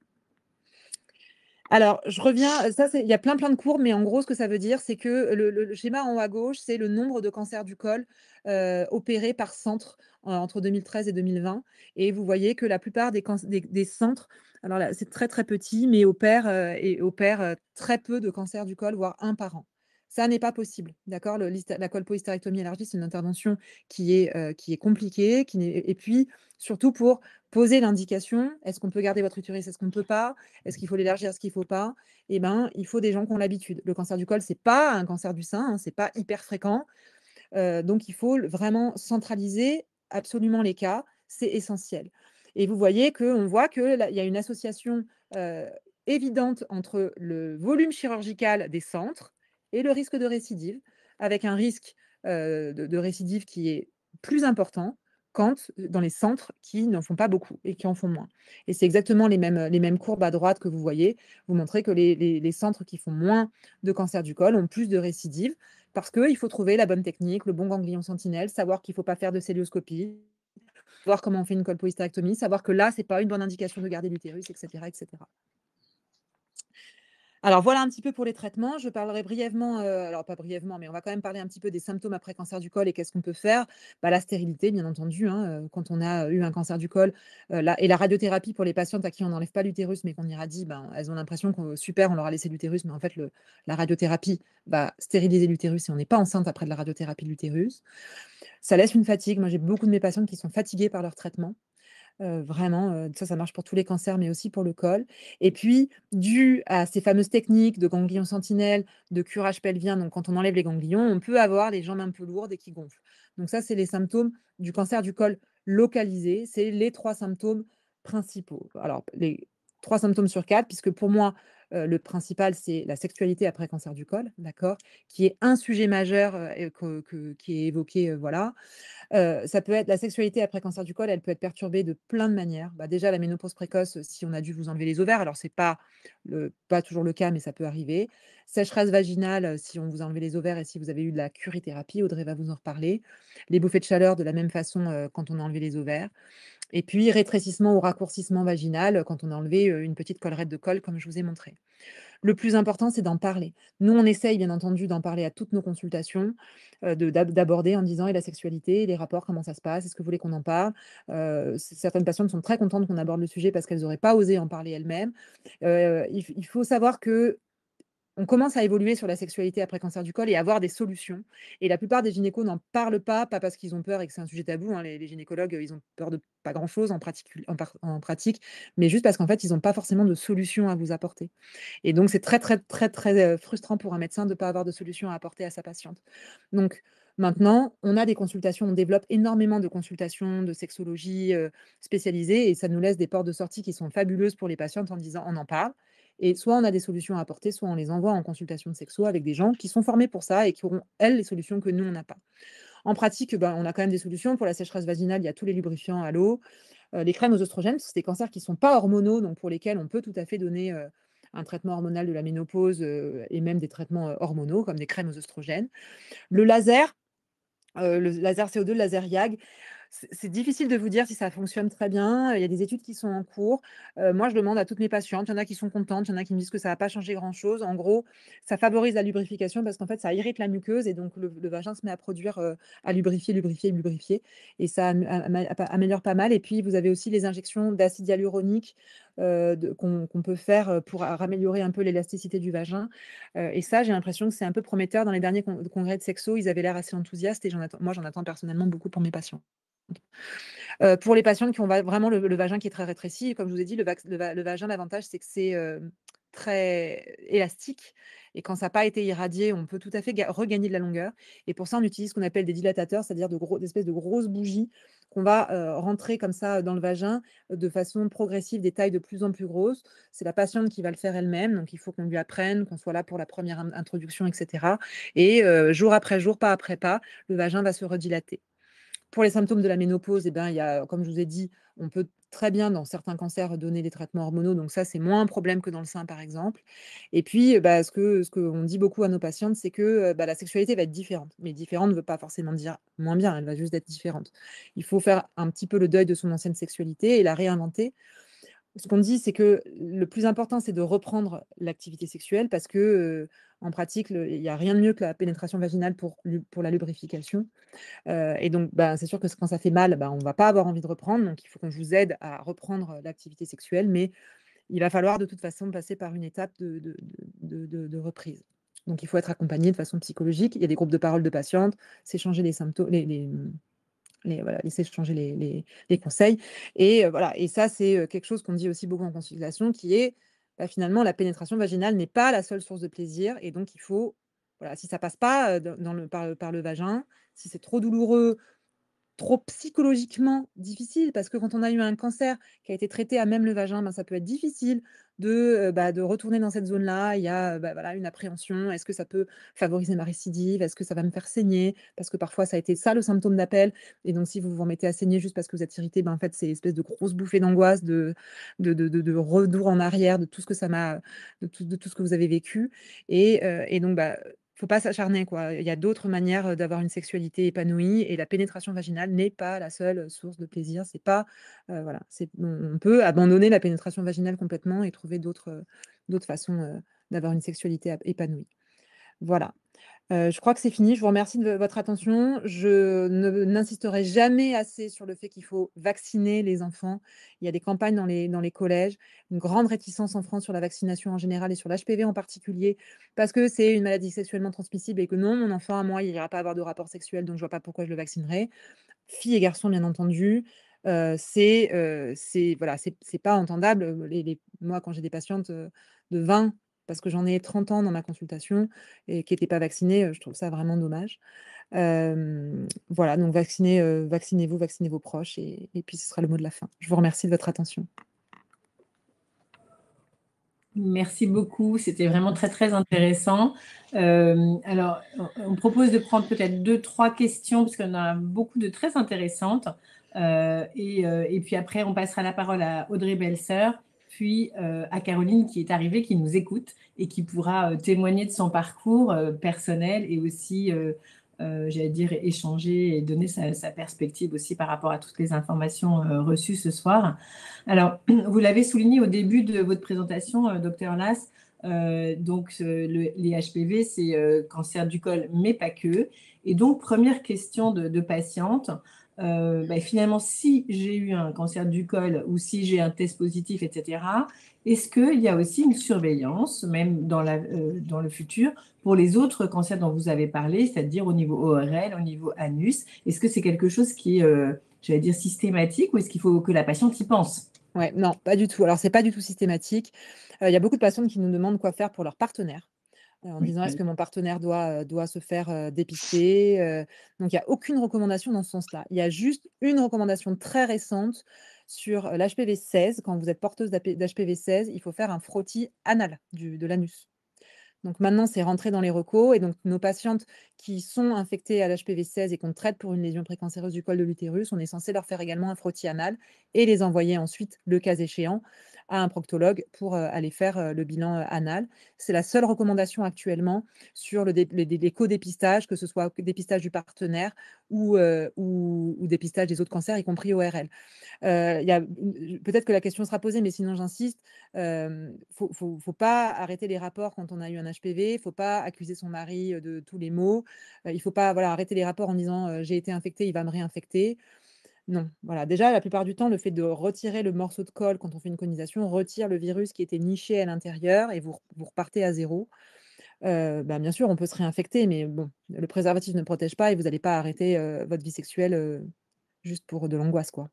[SPEAKER 3] Alors, je reviens, il y a plein de courbes, mais en gros, ce que ça veut dire, c'est que le schéma en haut à gauche, c'est le nombre de cancers du col opérés par centre entre 2013 et 2020. Et vous voyez que la plupart des centres, alors là, c'est très très petit, mais opèrent très peu de cancers du col, voire un par an. Ça n'est pas possible, d'accord? La colpohystérectomie élargie, c'est une intervention qui est compliquée, et puis surtout pour poser l'indication, est-ce qu'on peut garder votre utérus, est-ce qu'on ne peut pas? Est-ce qu'il faut l'élargir, est-ce qu'il ne faut pas? Eh ben, il faut des gens qui ont l'habitude. Le cancer du col, ce n'est pas un cancer du sein, hein, ce n'est pas hyper fréquent. Donc, il faut vraiment centraliser absolument les cas. C'est essentiel. Et vous voyez qu'on voit qu'il y a une association évidente entre le volume chirurgical des centres et le risque de récidive, avec un risque de récidive qui est plus important dans les centres qui n'en font pas beaucoup et qui en font moins. Et c'est exactement les mêmes courbes à droite que vous voyez. Vous montrez que les centres qui font moins de cancer du col ont plus de récidives parce qu'il faut trouver la bonne technique, le bon ganglion sentinelle, savoir qu'il ne faut pas faire de célioscopie, voir comment on fait une colpohystérectomie, savoir que là, ce n'est pas une bonne indication de garder l'utérus, etc., etc. Alors voilà un petit peu pour les traitements. Je parlerai brièvement, alors pas brièvement, mais on va quand même parler un petit peu des symptômes après cancer du col et qu'est-ce qu'on peut faire. La stérilité, bien entendu, hein, quand on a eu un cancer du col, et la radiothérapie pour les patientes à qui on n'enlève pas l'utérus, mais qu'on irradie, elles ont l'impression que super, on leur a laissé l'utérus, mais en fait, la radiothérapie va stériliser l'utérus et on n'est pas enceinte après de la radiothérapie de l'utérus. Ça laisse une fatigue. Moi, j'ai beaucoup de mes patientes qui sont fatiguées par leur traitement. vraiment, ça marche pour tous les cancers, mais aussi pour le col. Et puis, dû à ces fameuses techniques de ganglion sentinelle, de curage pelvien, donc quand on enlève les ganglions, on peut avoir les jambes un peu lourdes et qui gonflent. Donc ça, c'est les symptômes du cancer du col localisé. C'est les 3 symptômes principaux. Alors les 3 symptômes sur 4, puisque pour moi, le principal, c'est la sexualité après cancer du col, d'accord? Qui est un sujet majeur, et qui est évoqué, voilà. Ça peut être la sexualité après cancer du col, elle peut être perturbée de plein de manières. Bah, déjà la ménopause précoce, si on a dû vous enlever les ovaires, alors c'est pas toujours le cas, mais ça peut arriver. Sécheresse vaginale, si on vous a enlevé les ovaires et si vous avez eu de la curithérapie, Audrey va vous en reparler. Les bouffées de chaleur de la même façon, quand on a enlevé les ovaires. Et puis rétrécissement ou raccourcissement vaginal, quand on a enlevé, une petite collerette de col comme je vous ai montré. Le plus important, c'est d'en parler. Nous, on essaye bien entendu d'en parler à toutes nos consultations, d'aborder en disant: «Et la sexualité, les rapports, comment ça se passe? Est-ce que vous voulez qu'on en parle?» Certaines patientes sont très contentes qu'on aborde le sujet parce qu'elles n'auraient pas osé en parler elles-mêmes. Il faut savoir que on commence à évoluer sur la sexualité après cancer du col et avoir des solutions. Et la plupart des gynécos n'en parlent pas parce qu'ils ont peur et que c'est un sujet tabou, hein. Les gynécologues, ils ont peur de pas grand-chose en pratique, mais juste parce qu'en fait, ils n'ont pas forcément de solution à vous apporter. Et donc c'est très, très, très, très, frustrant pour un médecin de ne pas avoir de solution à apporter à sa patiente. Donc maintenant, on a des consultations, on développe énormément de consultations de sexologie, spécialisées, et ça nous laisse des portes de sortie qui sont fabuleuses pour les patientes en disant: «On en parle», et soit on a des solutions à apporter, soit on les envoie en consultation de sexo avec des gens qui sont formés pour ça et qui auront, elles, les solutions que nous, on n'a pas. En pratique, ben, on a quand même des solutions. Pour la sécheresse vaginale, il y a tous les lubrifiants à l'eau, les crèmes aux oestrogènes, c'est des cancers qui ne sont pas hormonaux, donc pour lesquels on peut tout à fait donner, un traitement hormonal de la ménopause, et même des traitements, hormonaux comme des crèmes aux oestrogènes. Le laser CO2, le laser YAG, c'est difficile de vous dire si ça fonctionne très bien. Il y a des études qui sont en cours. Moi, je demande à toutes mes patientes, il y en a qui sont contentes, il y en a qui me disent que ça va pas changer grand-chose. En gros, ça favorise la lubrification parce qu'en fait, ça irrite la muqueuse et donc le vagin se met à produire, à lubrifier, lubrifier, lubrifier, et ça améliore pas mal. Et puis, vous avez aussi les injections d'acide hyaluronique, qu'on peut faire, pour améliorer un peu l'élasticité du vagin. Et ça, j'ai l'impression que c'est un peu prometteur. Dans les derniers congrès de sexo, ils avaient l'air assez enthousiastes et j'en attends personnellement beaucoup pour mes patients. Pour les patientes qui ont vraiment le vagin qui est très rétréci, comme je vous ai dit, le vagin, l'avantage, c'est que c'est, très élastique, et quand ça n'a pas été irradié, on peut tout à fait regagner de la longueur, et pour ça, on utilise ce qu'on appelle des dilatateurs, c'est-à-dire d'espèces de grosses bougies qu'on va, rentrer comme ça, dans le vagin, de façon progressive, des tailles de plus en plus grosses. C'est la patiente qui va le faire elle-même, donc il faut qu'on lui apprenne, qu'on soit là pour la première introduction, et cetera, et jour après jour, pas après pas, le vagin va se redilater. Pour les symptômes de la ménopause, eh ben, il y a, comme je vous ai dit, on peut très bien, dans certains cancers, donner des traitements hormonaux. Donc ça, c'est moins un problème que dans le sein, par exemple. Et puis, bah, ce qu'on dit beaucoup à nos patientes, c'est que bah, la sexualité va être différente. Mais différente ne veut pas forcément dire moins bien, elle va juste être différente. Il faut faire un petit peu le deuil de son ancienne sexualité et la réinventer. Ce qu'on dit, c'est que le plus important, c'est de reprendre l'activité sexuelle parce que, en pratique, il n'y a rien de mieux que la pénétration vaginale pour la lubrification. Et donc, bah, c'est sûr que quand ça fait mal, bah, on va pas avoir envie de reprendre. Donc il faut qu'on vous aide à reprendre, l'activité sexuelle, mais il va falloir de toute façon passer par une étape de reprise. Donc il faut être accompagné de façon psychologique. Il y a des groupes de parole de patientes, s'échanger les symptômes, voilà, s'échanger les conseils, et voilà, et ça, c'est, quelque chose qu'on dit aussi beaucoup en consultation qui est, bah, finalement, la pénétration vaginale n'est pas la seule source de plaisir, et donc il faut, voilà, si ça passe pas, par le vagin, si c'est trop douloureux, trop psychologiquement difficile, parce que quand on a eu un cancer qui a été traité à même le vagin, ben, ça peut être difficile de retourner dans cette zone-là. Il y a, bah, voilà, une appréhension. Est-ce que ça peut favoriser ma récidive? Est-ce que ça va me faire saigner? Parce que parfois ça a été ça le symptôme d'appel, et donc si vous vous remettez à saigner juste parce que vous êtes irrité, ben, en fait, c'est une espèce de grosse bouffée d'angoisse, de retour en arrière, de tout ce que ça m'a de tout ce que vous avez vécu, et donc bah, faut pas s'acharner, quoi. Il y a d'autres manières, d'avoir une sexualité épanouie, et la pénétration vaginale n'est pas la seule, source de plaisir. C'est pas, voilà, on peut abandonner la pénétration vaginale complètement et trouver d'autres façons, d'avoir une sexualité épanouie. Voilà. Je crois que c'est fini. Je vous remercie de votre attention. Je n'insisterai jamais assez sur le fait qu'il faut vacciner les enfants. Il y a des campagnes dans les collèges, une grande réticence en France sur la vaccination en général et sur l'HPV en particulier, parce que c'est une maladie sexuellement transmissible et que non, mon enfant à moi, il n'ira pas avoir de rapport sexuel, donc je vois pas pourquoi je le vaccinerais. Filles et garçons, bien entendu. voilà, c'est pas entendable. Moi, quand j'ai des patientes de 20, parce que j'en ai 30 ans dans ma consultation et qui n'étaient pas vaccinées, je trouve ça vraiment dommage. Voilà, donc vaccinez-vous, vaccinez vos proches et puis ce sera le mot de la fin. Je vous remercie de votre attention.
[SPEAKER 2] Merci beaucoup, c'était vraiment très, très intéressant. Alors, on propose de prendre peut-être 2-3 questions, parce qu'on a beaucoup de très intéressantes. Et puis après, on passera la parole à Audrey Belser, puis à Caroline qui est arrivée, qui nous écoute et qui pourra témoigner de son parcours personnel et aussi, j'allais dire, échanger et donner sa perspective aussi par rapport à toutes les informations reçues ce soir. Alors, vous l'avez souligné au début de votre présentation, docteur Lass, donc les HPV, c'est cancer du col, mais pas que. Et donc, première question de patiente, finalement, si j'ai eu un cancer du col ou si j'ai un test positif, etc., est-ce qu'il y a aussi une surveillance, même dans le futur, pour les autres cancers dont vous avez parlé, c'est-à-dire au niveau ORL, au niveau anus? Est-ce que c'est quelque chose qui est, j'allais dire, systématique, ou est-ce qu'il faut que la patiente y pense?
[SPEAKER 3] Ouais, non, pas du tout. Alors, c'est pas du tout systématique. Il y a beaucoup de patientes qui nous demandent quoi faire pour leur partenaire, en
[SPEAKER 2] Oui.
[SPEAKER 3] disant: «Est-ce que mon partenaire doit se faire, dépister?» Donc il y a aucune recommandation dans ce sens-là. Il y a juste une recommandation très récente sur, l'HPV 16. Quand vous êtes porteuse d'HPV 16, il faut faire un frottis anal de l'anus. Donc maintenant, c'est rentré dans les recos et donc nos patientes qui sont infectées à l'HPV 16 et qu'on traite pour une lésion précancéreuse du col de l'utérus, on est censé leur faire également un frottis anal et les envoyer ensuite, le cas échéant, à un proctologue pour aller faire le bilan anal. C'est la seule recommandation actuellement sur les co-dépistages, que ce soit dépistage du partenaire ou dépistage des autres cancers, y compris ORL. Il y a peut-être que la question sera posée, mais sinon j'insiste, faut pas arrêter les rapports quand on a eu un HPV, faut pas accuser son mari, de tous les maux, il faut pas, voilà, arrêter les rapports en disant, «J'ai été infecté, il va me réinfecter». Non, voilà, déjà la plupart du temps, le fait de retirer le morceau de colle quand on fait une colonisation retire le virus qui était niché à l'intérieur et vous repartez à zéro. Bien sûr, on peut se réinfecter, mais bon, le préservatif ne protège pas et vous allez pas arrêter, votre vie sexuelle, juste pour de l'angoisse, quoi.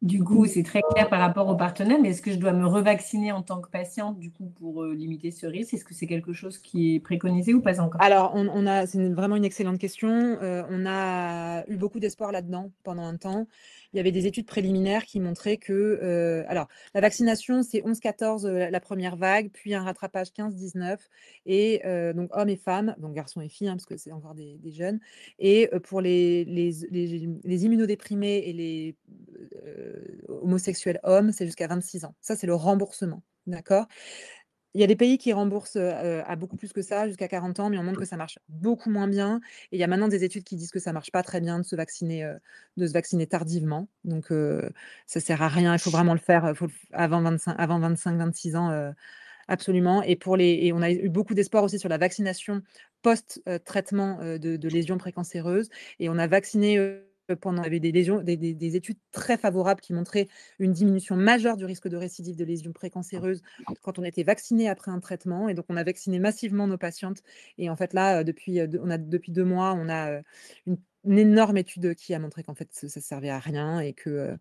[SPEAKER 2] Du coup, c'est très clair par rapport au partenaire, mais est-ce que je dois me revacciner en tant que patiente, du coup, pour limiter ce risque? Est-ce que c'est quelque chose qui est préconisé ou pas encore?
[SPEAKER 3] Alors, vraiment une excellente question. On a eu beaucoup d'espoir là-dedans pendant un temps. Il y avait des études préliminaires qui montraient que, alors, la vaccination, c'est 11-14, la première vague, puis un rattrapage 15-19 et donc hommes et femmes, donc garçons et filles, hein, parce que c'est encore des jeunes et pour les immunodéprimés et les homosexuels hommes, c'est jusqu'à 26 ans. Ça, c'est le remboursement, d'accord? Il y a des pays qui remboursent, à beaucoup plus que ça, jusqu'à 40 ans, mais on montre que ça marche beaucoup moins bien et il y a maintenant des études qui disent que ça marche pas très bien de se vacciner tardivement. Donc ça sert à rien, il faut vraiment le faire, faut le f avant 25-26 ans, absolument et on a eu beaucoup d'espoir aussi sur la vaccination post, traitement, de lésions précancéreuses et on a vacciné, pendant il y avait des lésions des études très favorables qui montraient une diminution majeure du risque de récidive de lésions précancéreuses quand on était vacciné après un traitement et donc on a vacciné massivement nos patientes et en fait là, depuis 2 mois, on a, une énorme étude qui a montré qu'en fait ça servait à rien et que,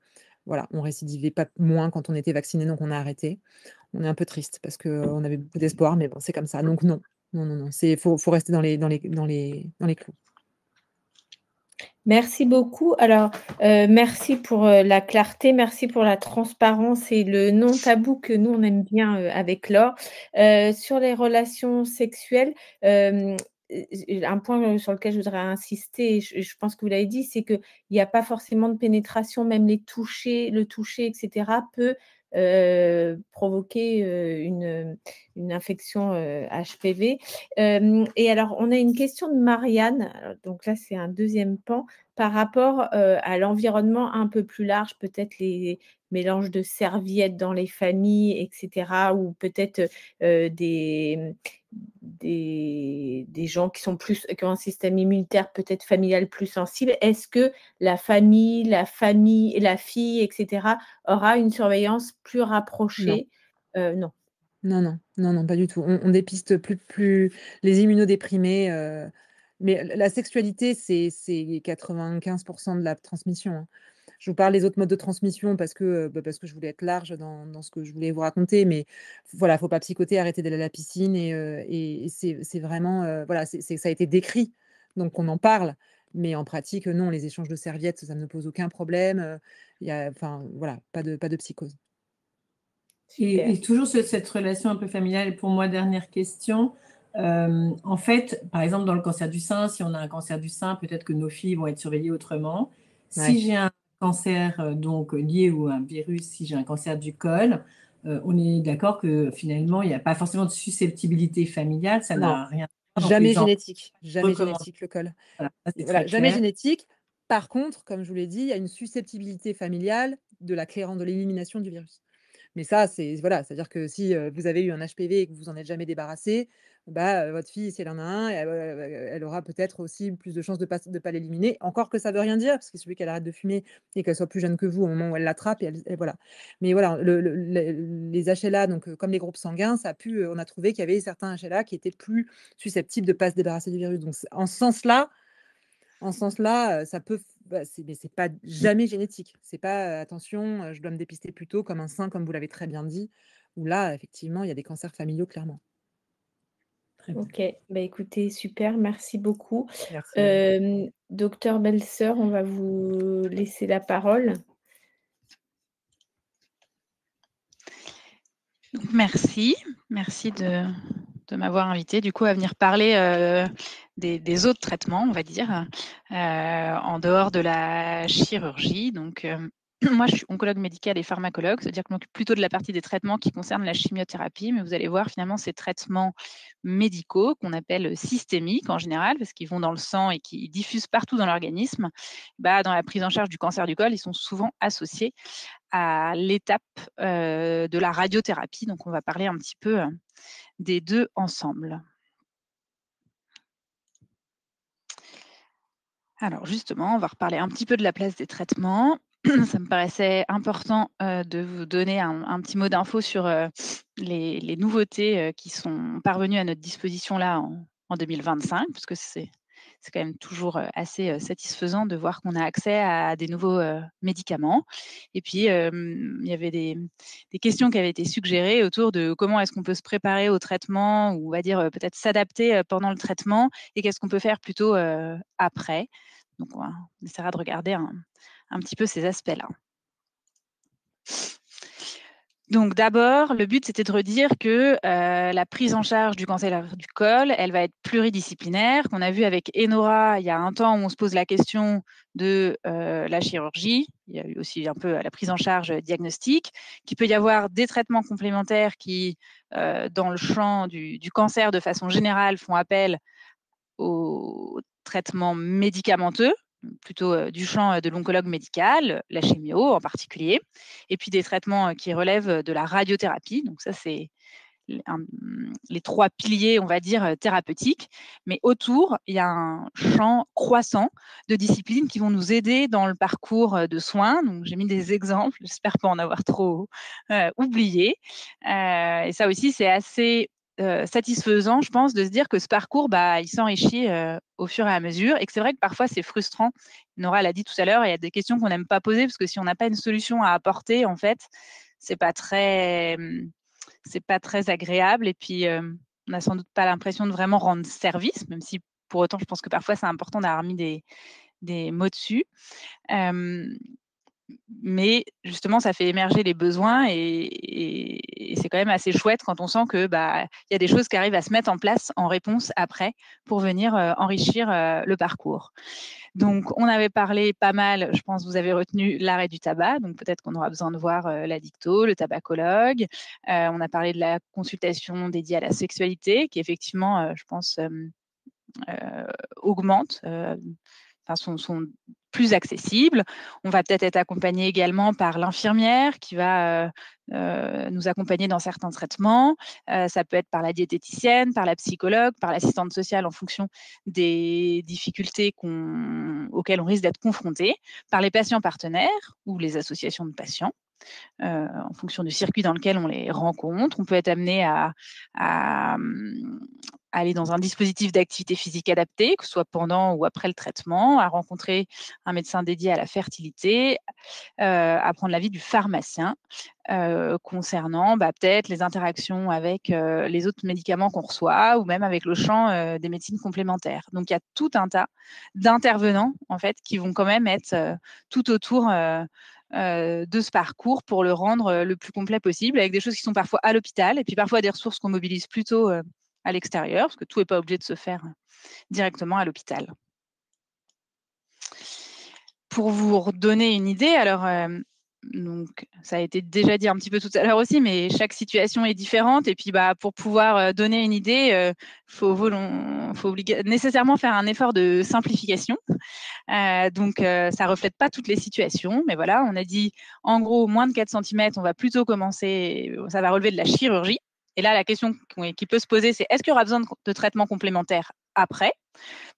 [SPEAKER 3] voilà, on récidivait pas moins quand on était vacciné, donc on a arrêté. On est un peu triste parce qu'on avait beaucoup d'espoir, mais bon, c'est comme ça. Donc non, non, non, non, faut rester dans les clous.
[SPEAKER 1] Merci beaucoup. Alors, merci pour, la clarté, merci pour la transparence et le non tabou que nous, on aime bien, avec Laure. Sur les relations sexuelles, un point, sur lequel je voudrais insister et je pense que vous l'avez dit, c'est qu'il y a pas forcément de pénétration, même le toucher et cetera peut, provoquer, une infection, HPV. Et alors on a une question de Marianne, donc là, c'est un deuxième pan par rapport, à l'environnement un peu plus large, peut-être les mélanges de serviettes dans les familles et cetera ou peut-être, des gens qui ont un système immunitaire peut-être familial plus sensible. Est-ce que la famille, la fille et cetera aura une surveillance plus
[SPEAKER 3] Non,
[SPEAKER 1] rapprochée? Non.
[SPEAKER 3] non, non, non, non, pas du tout. On dépiste plus les immunodéprimés, mais la sexualité, c'est 95 de la transmission, hein. Je vous parle des autres modes de transmission parce que je voulais être large dans ce que je voulais vous raconter, mais voilà, faut pas psychoter, arrêter d'aller à la piscine et c'est vraiment, voilà, ça a été décrit, donc on en parle, mais en pratique, non, les échanges de serviettes, ça ne pose aucun problème, il y a enfin, voilà, pas de psychose.
[SPEAKER 1] Super.
[SPEAKER 2] Et toujours cette relation un peu familiale, et pour moi, dernière question. En fait, par exemple, dans le cancer du sein, si on a un cancer du sein, peut-être que nos filles vont être surveillées autrement.
[SPEAKER 3] Ouais.
[SPEAKER 2] Si j'ai un cancer donc lié ou un virus, si j'ai un cancer du col, on est d'accord que finalement, il n'y a pas forcément de susceptibilité familiale, ça
[SPEAKER 3] Non,
[SPEAKER 2] n'a rien à voir. Donc
[SPEAKER 3] jamais
[SPEAKER 2] les enfants recommandent.
[SPEAKER 3] génétique le col.
[SPEAKER 2] Voilà, ça, c'est
[SPEAKER 3] Voilà,
[SPEAKER 2] très
[SPEAKER 3] jamais
[SPEAKER 2] clair.
[SPEAKER 3] génétique. Par contre, comme je vous l'ai dit, il y a une susceptibilité familiale de l'élimination du virus. Mais ça, c'est voilà, c'est-à-dire que si, vous avez eu un HPV et que vous en êtes jamais débarrassé, bah, votre fille, si elle en a un, elle aura peut-être aussi plus de chances de pas l'éliminer. Encore que ça veut rien dire, parce qu'il suffit qu'elle arrête de fumer et qu'elle soit plus jeune que vous au moment où elle l'attrape et voilà. Mais voilà, les HLA, donc comme les groupes sanguins, ça a pu, on a trouvé qu'il y avait certains HLA qui étaient plus susceptibles de pas se débarrasser du virus. Donc en ce sens-là, ça peut f bah, mais c'est pas jamais génétique. C'est pas, «Attention, je dois me dépister plus tôt», comme un sein, comme vous l'avez très bien dit, où là, effectivement, il y a des cancers familiaux, clairement.
[SPEAKER 2] Très bien.
[SPEAKER 1] OK. Bah, écoutez, super, merci beaucoup.
[SPEAKER 3] Merci à vous.
[SPEAKER 1] Docteur Belseur, on va vous laisser la parole.
[SPEAKER 4] Donc merci de m'avoir invitée du coup à venir parler, des autres traitements, on va dire, en dehors de la chirurgie. Donc, moi je suis oncologue médicale et pharmacologue, c'est-à-dire que je m'occupe plutôt de la partie des traitements qui concernent la chimiothérapie, mais vous allez voir finalement ces traitements médicaux qu'on appelle systémiques en général, parce qu'ils vont dans le sang et qui diffusent partout dans l'organisme, bah, dans la prise en charge du cancer du col, ils sont souvent associés à l'étape, de la radiothérapie. Donc on va parler un petit peu, des 2 ensemble. Alors justement, on va reparler un petit peu de la place des traitements. Ça me paraissait important, de vous donner un petit mot d'info sur, les nouveautés, qui sont parvenues à notre disposition là en 2025, parce que c'est quand même toujours, assez, satisfaisant de voir qu'on a accès à des nouveaux, médicaments. Et puis, il y avait des questions qui avaient été suggérées autour de comment est-ce qu'on peut se préparer au traitement ou on va dire, peut-être s'adapter, pendant le traitement et qu'est-ce qu'on peut faire plutôt, après. Donc on essaiera de regarder un petit peu ces aspects-là. Donc d'abord, le but, c'était de redire que, la prise en charge du cancer du col, elle va être pluridisciplinaire, qu'on a vu avec Enora, il y a un temps où on se pose la question de, la chirurgie. Il y a eu aussi un peu la prise en charge, diagnostique, qu'il peut y avoir des traitements complémentaires qui, dans le champ du cancer de façon générale, font appel aux traitements médicamenteux, plutôt, du champ, de l'oncologue médical, la chimio en particulier, et puis des traitements, qui relèvent, de la radiothérapie. Donc ça, c'est les 3 piliers, on va dire, thérapeutiques. Mais autour, il y a un champ croissant de disciplines qui vont nous aider dans le parcours, de soins. Donc j'ai mis des exemples, j'espère pas en avoir trop, oublié. Et ça aussi, c'est assez, satisfaisant, je pense, de se dire que ce parcours, bah, il s'enrichit, au fur et à mesure et que c'est vrai que parfois c'est frustrant. Nora l'a dit tout à l'heure, il y a des questions qu'on n'aime pas poser parce que si on n'a pas une solution à apporter, en fait, c'est pas très, c'est pas très agréable et puis, on n'a sans doute pas l'impression de vraiment rendre service, même si pour autant je pense que parfois c'est important d'avoir mis des mots dessus. Hem, mais justement, ça fait émerger les besoins et c'est quand même assez chouette quand on sent que, bah, il y a des choses qui arrivent à se mettre en place en réponse après pour venir, enrichir, le parcours. Donc on avait parlé pas mal, je pense que vous avez retenu l'arrêt du tabac, donc peut-être qu'on aura besoin de voir, l'addicto, le tabacologue. On a parlé de la consultation dédiée à la sexualité qui effectivement, je pense, augmente, enfin sont plus accessibles. On va peut-être être accompagné également par l'infirmière qui va, nous accompagner dans certains traitements. Ça peut être par la diététicienne, par la psychologue, par l'assistante sociale en fonction des difficultés auxquelles on risque d'être confronté, par les patients partenaires ou les associations de patients. En fonction du circuit dans lequel on les rencontre. On peut être amené à aller dans un dispositif d'activité physique adapté, que ce soit pendant ou après le traitement, à rencontrer un médecin dédié à la fertilité, à prendre l'avis du pharmacien concernant peut-être les interactions avec les autres médicaments qu'on reçoit ou même avec le champ des médecines complémentaires. Donc, il y a tout un tas d'intervenants en fait qui vont quand même être tout autour de ce parcours pour le rendre le plus complet possible, avec des choses qui sont parfois à l'hôpital et puis parfois des ressources qu'on mobilise plutôt à l'extérieur, parce que tout n'est pas obligé de se faire directement à l'hôpital. Pour vous redonner une idée, alors donc ça a été déjà dit un petit peu tout à l'heure aussi, mais chaque situation est différente et puis pour pouvoir donner une idée, faut nécessairement faire un effort de simplification. Donc ça reflète pas toutes les situations, mais voilà, on a dit en gros moins de 4 cm, on va plutôt commencer, ça va relever de la chirurgie. Et là, la question qui peut se poser, c'est est-ce qu'il y aura besoin de traitements complémentaires après?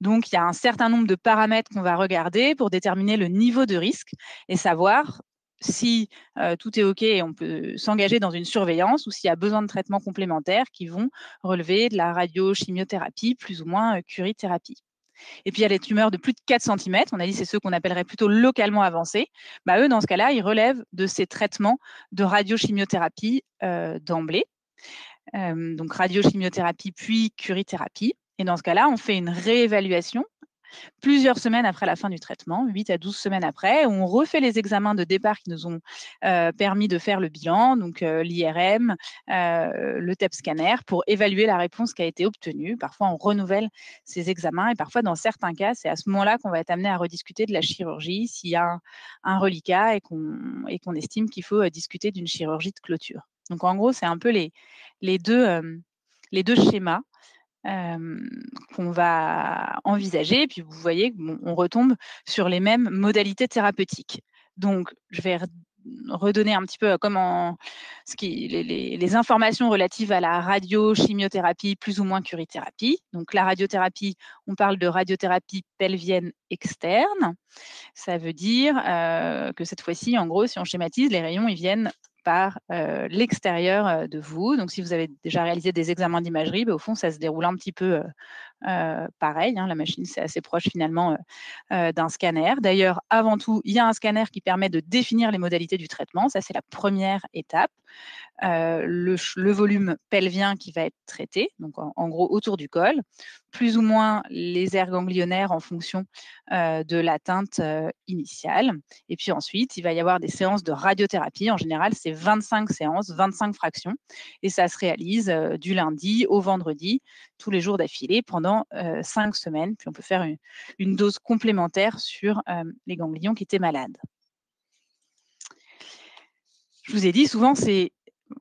[SPEAKER 4] Donc, il y a un certain nombre de paramètres qu'on va regarder pour déterminer le niveau de risque et savoir si tout est OK et on peut s'engager dans une surveillance ou s'il y a besoin de traitements complémentaires qui vont relever de la radiochimiothérapie, plus ou moins curithérapie. Et puis, il y a les tumeurs de plus de 4 cm. On a dit c'est ceux qu'on appellerait plutôt localement avancés. Eux, dans ce cas-là, ils relèvent de ces traitements de radiochimiothérapie d'emblée. Donc, radiochimiothérapie puis curithérapie. Et dans ce cas-là, on fait une réévaluation plusieurs semaines après la fin du traitement, 8 à 12 semaines après, où on refait les examens de départ qui nous ont permis de faire le bilan, donc l'IRM, le TEP scanner, pour évaluer la réponse qui a été obtenue. Parfois, on renouvelle ces examens et parfois, dans certains cas, c'est à ce moment-là qu'on va être amené à rediscuter de la chirurgie s'il y a un reliquat et qu'on estime qu'il faut discuter d'une chirurgie de clôture. Donc, en gros, c'est un peu les deux schémas qu'on va envisager. Et puis, vous voyez qu'on retombe sur les mêmes modalités thérapeutiques. Donc, je vais redonner un petit peu les informations relatives à la radiochimiothérapie plus ou moins curithérapie. Donc, la radiothérapie, on parle de radiothérapie pelvienne externe. Ça veut dire que cette fois-ci, en gros, si on schématise, les rayons, ils viennent par l'extérieur de vous. Donc, si vous avez déjà réalisé des examens d'imagerie, au fond, ça se déroule un petit peu pareil. La machine, c'est assez proche finalement d'un scanner. D'ailleurs, avant tout, il y a un scanner qui permet de définir les modalités du traitement. Ça, c'est la première étape. Le volume pelvien qui va être traité, donc en gros autour du col, plus ou moins les aires ganglionnaires en fonction de l'atteinte initiale. Et puis ensuite, il va y avoir des séances de radiothérapie. En général, c'est 25 séances, 25 fractions. Et ça se réalise du lundi au vendredi, tous les jours d'affilée, pendant 5 semaines. Puis on peut faire une dose complémentaire sur les ganglions qui étaient malades. Je vous ai dit, souvent, c'est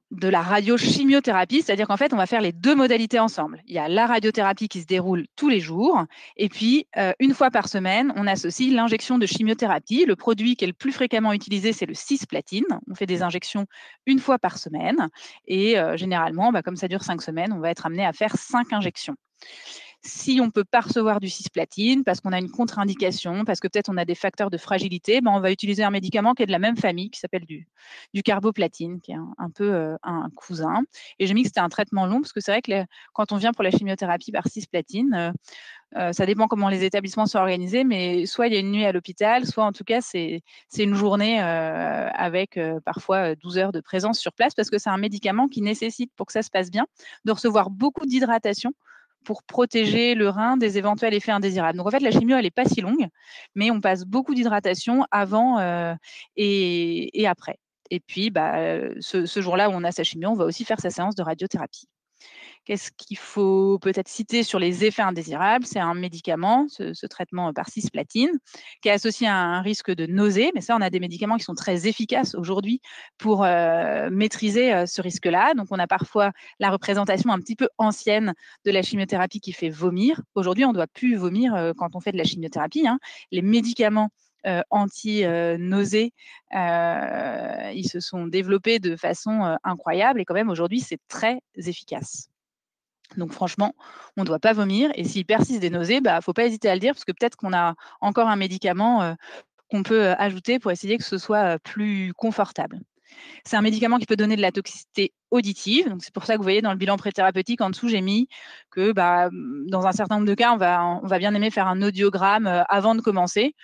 [SPEAKER 4] de la radiochimiothérapie, c'est-à-dire qu'en fait, on va faire les deux modalités ensemble. Il y a la radiothérapie qui se déroule tous les jours, et puis une fois par semaine, on associe l'injection de chimiothérapie. Le produit qui est le plus fréquemment utilisé, c'est le cisplatine. On fait des injections une fois par semaine, et généralement, comme ça dure 5 semaines, on va être amené à faire 5 injections. Si on ne peut pas recevoir du cisplatine parce qu'on a une contre-indication, parce que peut-être on a des facteurs de fragilité, on va utiliser un médicament qui est de la même famille, qui s'appelle du carboplatine, qui est un peu un cousin. Et j'ai mis que c'était un traitement long, parce que c'est vrai que quand on vient pour la chimiothérapie par cisplatine, ça dépend comment les établissements sont organisés, mais soit il y a une nuit à l'hôpital, soit en tout cas c'est une journée avec parfois 12 heures de présence sur place, parce que c'est un médicament qui nécessite, pour que ça se passe bien, de recevoir beaucoup d'hydratation pour protéger le rein des éventuels effets indésirables. Donc en fait, la chimio, elle n'est pas si longue, mais on passe beaucoup d'hydratation avant et après. Et puis, ce jour-là où on a sa chimio, on va aussi faire sa séance de radiothérapie. Qu'est-ce qu'il faut peut-être citer sur les effets indésirables? C'est un médicament, ce traitement par cisplatine, qui est associé à un risque de nausée. Mais ça, on a des médicaments qui sont très efficaces aujourd'hui pour maîtriser ce risque-là. Donc, on a parfois la représentation un petit peu ancienne de la chimiothérapie qui fait vomir. Aujourd'hui, on ne doit plus vomir quand on fait de la chimiothérapie. Les médicaments anti-nausées, ils se sont développés de façon incroyable et quand même aujourd'hui, c'est très efficace. Donc franchement, on ne doit pas vomir et s'il persiste des nausées, il ne faut pas hésiter à le dire parce que peut-être qu'on a encore un médicament qu'on peut ajouter pour essayer que ce soit plus confortable. C'est un médicament qui peut donner de la toxicité auditive. Donc, c'est pour ça que vous voyez dans le bilan préthérapeutique, en dessous, j'ai mis que dans un certain nombre de cas, on va bien aimer faire un audiogramme avant de commencer.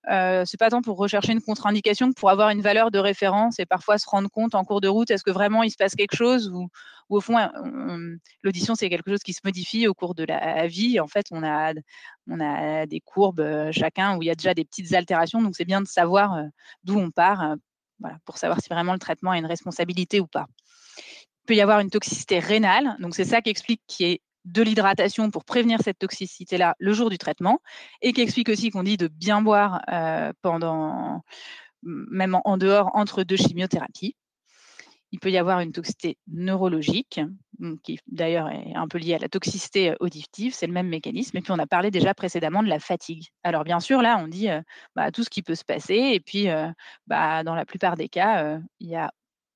[SPEAKER 4] C'est pas tant pour rechercher une contre-indication que pour avoir une valeur de référence et parfois se rendre compte en cours de route, est-ce que vraiment il se passe quelque chose ou au fond, l'audition, c'est quelque chose qui se modifie au cours de la vie. En fait, on a des courbes chacun où il y a déjà des petites altérations. Donc, c'est bien de savoir d'où on part voilà, pour savoir si vraiment le traitement a une responsabilité ou pas. Il peut y avoir une toxicité rénale. Donc, c'est ça qui explique qu'il y ait de l'hydratation pour prévenir cette toxicité-là le jour du traitement et qui explique aussi qu'on dit de bien boire même en dehors, entre 2 chimiothérapies. Il peut y avoir une toxicité neurologique, qui d'ailleurs est un peu liée à la toxicité auditive, c'est le même mécanisme. Et puis, on a parlé déjà précédemment de la fatigue. Alors, bien sûr, là, on dit tout ce qui peut se passer. Et puis, dans la plupart des cas, il y a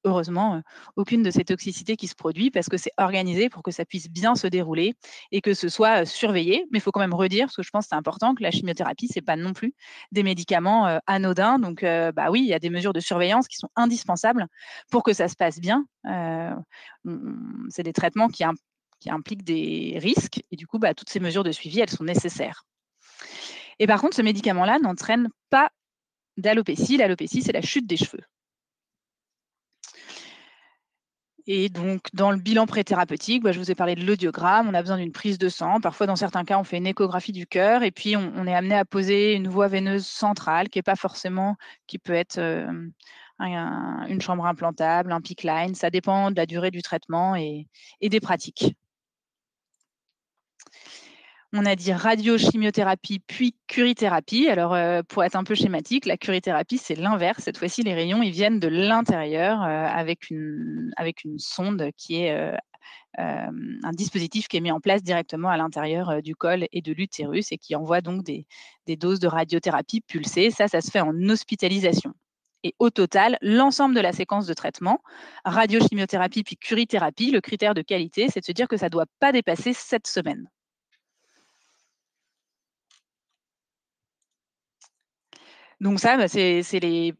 [SPEAKER 4] heureusement aucune de ces toxicités qui se produit parce que c'est organisé pour que ça puisse bien se dérouler et que ce soit surveillé. Mais il faut quand même redire, parce que je pense que c'est important, que la chimiothérapie, ce n'est pas non plus des médicaments anodins. Donc, oui, il y a des mesures de surveillance qui sont indispensables pour que ça se passe bien. C'est des traitements qui impliquent des risques et du coup, toutes ces mesures de suivi, elles sont nécessaires. Et par contre, ce médicament-là n'entraîne pas d'alopécie. L'alopécie, c'est la chute des cheveux. Et donc, dans le bilan préthérapeutique, je vous ai parlé de l'audiogramme, on a besoin d'une prise de sang. Parfois, dans certains cas, on fait une échographie du cœur et puis on est amené à poser une voie veineuse centrale qui peut être une chambre implantable, un PICC line. Ça dépend de la durée du traitement et des pratiques. On a dit radiochimiothérapie puis curithérapie. Alors, pour être un peu schématique, la curithérapie, c'est l'inverse. Cette fois-ci, les rayons, ils viennent de l'intérieur avec une sonde qui est un dispositif qui est mis en place directement à l'intérieur du col et de l'utérus et qui envoie donc des doses de radiothérapie pulsées. Ça se fait en hospitalisation. Et au total, l'ensemble de la séquence de traitement, radiochimiothérapie puis curithérapie, le critère de qualité, c'est de se dire que ça ne doit pas dépasser 7 semaines. Donc ça, c'est les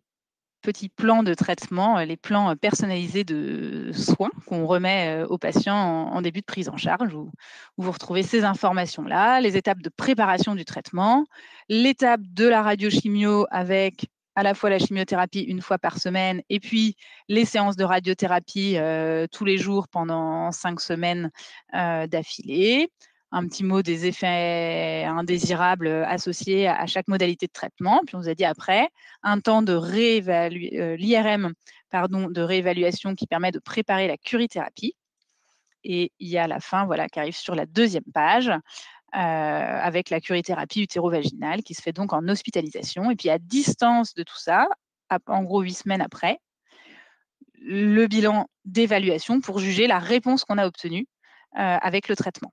[SPEAKER 4] petits plans de traitement, les plans personnalisés de soins qu'on remet aux patients en début de prise en charge, où vous retrouvez ces informations-là, les étapes de préparation du traitement, l'étape de la radiochimio avec à la fois la chimiothérapie une fois par semaine et puis les séances de radiothérapie tous les jours pendant 5 semaines d'affilée. Un petit mot des effets indésirables associés à chaque modalité de traitement. Puis on vous a dit après, un temps de l'IRM de réévaluation qui permet de préparer la curithérapie. Et il y a la fin qui arrive sur la 2e page avec la curithérapie utérovaginale qui se fait donc en hospitalisation. Et puis à distance de tout ça, en gros 8 semaines après, le bilan d'évaluation pour juger la réponse qu'on a obtenue avec le traitement.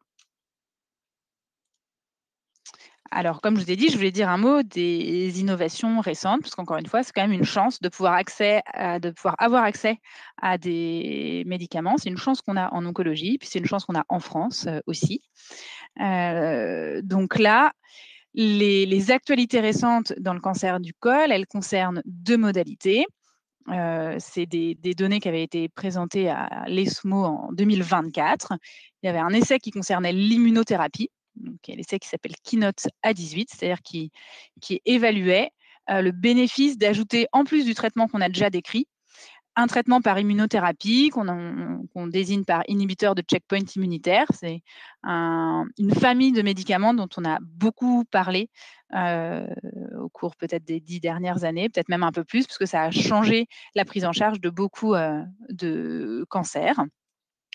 [SPEAKER 4] Alors, comme je vous ai dit, je voulais dire un mot des innovations récentes, parce qu'encore une fois, c'est quand même une chance de pouvoir avoir accès à des médicaments. C'est une chance qu'on a en oncologie, puis c'est une chance qu'on a en France aussi. Donc là, les actualités récentes dans le cancer du col, elles concernent 2 modalités. C'est des données qui avaient été présentées à l'ESMO en 2024. Il y avait un essai qui concernait l'immunothérapie. Donc, il y a l'essai qui s'appelle Keynote A18, c'est-à-dire qui évaluait le bénéfice d'ajouter, en plus du traitement qu'on a déjà décrit, un traitement par immunothérapie qu'on désigne par inhibiteur de checkpoint immunitaire. C'est une famille de médicaments dont on a beaucoup parlé au cours peut-être des 10 dernières années, peut-être même un peu plus, parce que ça a changé la prise en charge de beaucoup de cancers.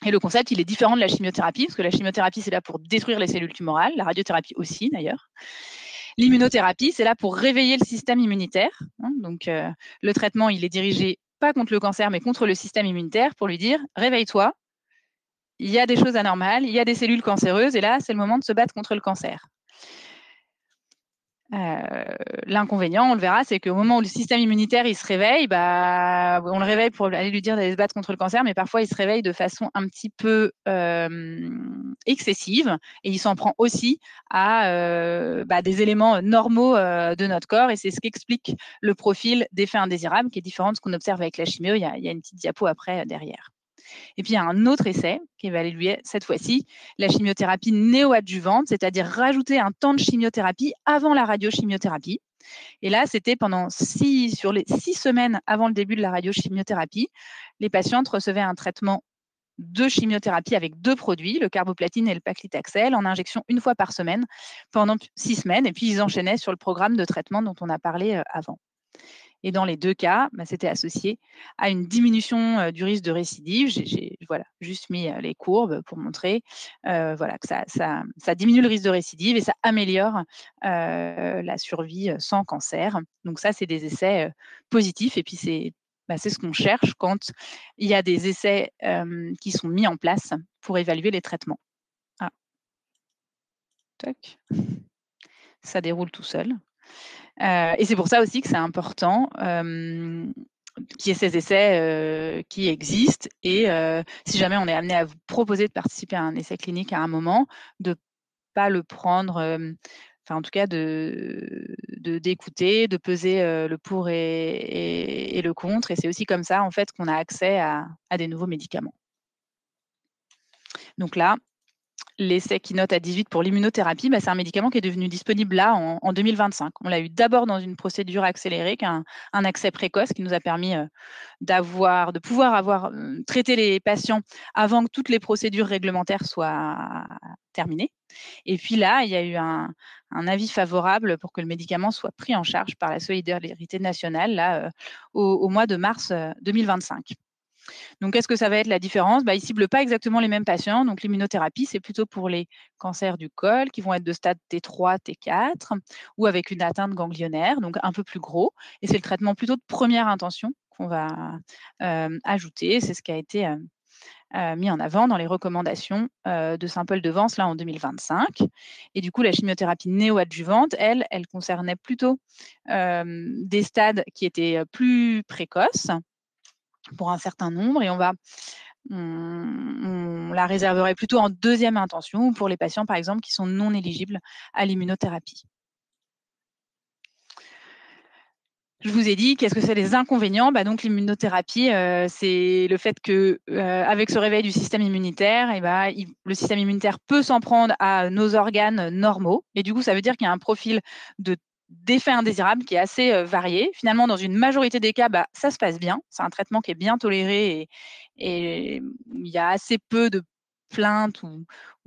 [SPEAKER 4] Et le concept, il est différent de la chimiothérapie, parce que la chimiothérapie, c'est là pour détruire les cellules tumorales, la radiothérapie aussi d'ailleurs. L'immunothérapie, c'est là pour réveiller le système immunitaire. Donc, le traitement, il est dirigé pas contre le cancer, mais contre le système immunitaire pour lui dire « réveille-toi, il y a des choses anormales, il y a des cellules cancéreuses, et là, c'est le moment de se battre contre le cancer ». L'inconvénient, on le verra, c'est qu'au moment où le système immunitaire il se réveille, on le réveille pour aller lui dire d'aller se battre contre le cancer, mais parfois il se réveille de façon un petit peu excessive et il s'en prend aussi à des éléments normaux de notre corps et c'est ce qu'explique le profil d'effet indésirable qui est différent de ce qu'on observe avec la chimio. Il y a une petite diapo après derrière. Et puis, il y a un autre essai qui va évaluer cette fois-ci la chimiothérapie néoadjuvante, c'est-à-dire rajouter un temps de chimiothérapie avant la radiochimiothérapie. Et là, c'était sur les 6 semaines avant le début de la radiochimiothérapie, les patientes recevaient un traitement de chimiothérapie avec 2 produits, le carboplatine et le paclitaxel, en injection 1 fois par semaine pendant 6 semaines. Et puis, ils enchaînaient sur le programme de traitement dont on a parlé avant. Et dans les 2 cas, c'était associé à une diminution du risque de récidive. J'ai juste mis les courbes pour montrer que ça diminue le risque de récidive et ça améliore la survie sans cancer. Donc ça, c'est des essais positifs. Et puis, c'est ce qu'on cherche quand il y a des essais qui sont mis en place pour évaluer les traitements. Ah. Tac. Ça déroule tout seul. Et c'est pour ça aussi que c'est important qu'il y ait ces essais qui existent. Et si jamais on est amené à vous proposer de participer à un essai clinique à un moment, de ne pas le prendre, en tout cas d'écouter, de peser le pour et le contre. Et c'est aussi comme ça en fait qu'on a accès à des nouveaux médicaments. Donc là, l'essai qui note à 18 pour l'immunothérapie, c'est un médicament qui est devenu disponible là en 2025. On l'a eu d'abord dans une procédure accélérée, qui est un accès précoce qui nous a permis de pouvoir traiter les patients avant que toutes les procédures réglementaires soient terminées. Et puis là, il y a eu un avis favorable pour que le médicament soit pris en charge par la Solidarité nationale là, au mois de mars 2025. Donc, qu'est-ce que ça va être la différence ? Ils ne ciblent pas exactement les mêmes patients. Donc, l'immunothérapie, c'est plutôt pour les cancers du col qui vont être de stade T3, T4 ou avec une atteinte ganglionnaire, donc un peu plus gros. Et c'est le traitement plutôt de première intention qu'on va ajouter. C'est ce qui a été mis en avant dans les recommandations de Saint-Paul-de-Vence là en 2025. Et du coup, la chimiothérapie néoadjuvante, elle concernait plutôt des stades qui étaient plus précoces pour un certain nombre et on la réserverait plutôt en deuxième intention ou pour les patients, par exemple, qui sont non éligibles à l'immunothérapie. Je vous ai dit, qu'est-ce que c'est les inconvénients ? Donc l'immunothérapie, c'est le fait que avec ce réveil du système immunitaire, le système immunitaire peut s'en prendre à nos organes normaux. Et du coup, ça veut dire qu'il y a un profil d'effets indésirables qui est assez varié. Finalement, dans une majorité des cas, ça se passe bien. C'est un traitement qui est bien toléré et il y a assez peu de plaintes ou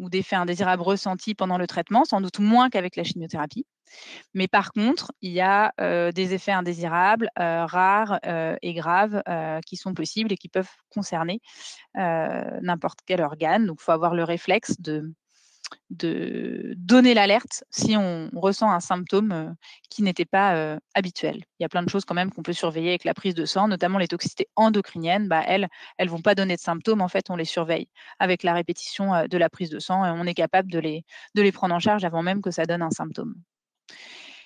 [SPEAKER 4] d'effets indésirables ressentis pendant le traitement, sans doute moins qu'avec la chimiothérapie. Mais par contre, il y a des effets indésirables rares et graves qui sont possibles et qui peuvent concerner n'importe quel organe. Donc, il faut avoir le réflexe de donner l'alerte si on ressent un symptôme qui n'était pas habituel. Il y a plein de choses quand même qu'on peut surveiller avec la prise de sang, notamment les toxicités endocriniennes. Elles vont pas donner de symptômes. En fait, on les surveille avec la répétition de la prise de sang et on est capable de les prendre en charge avant même que ça donne un symptôme.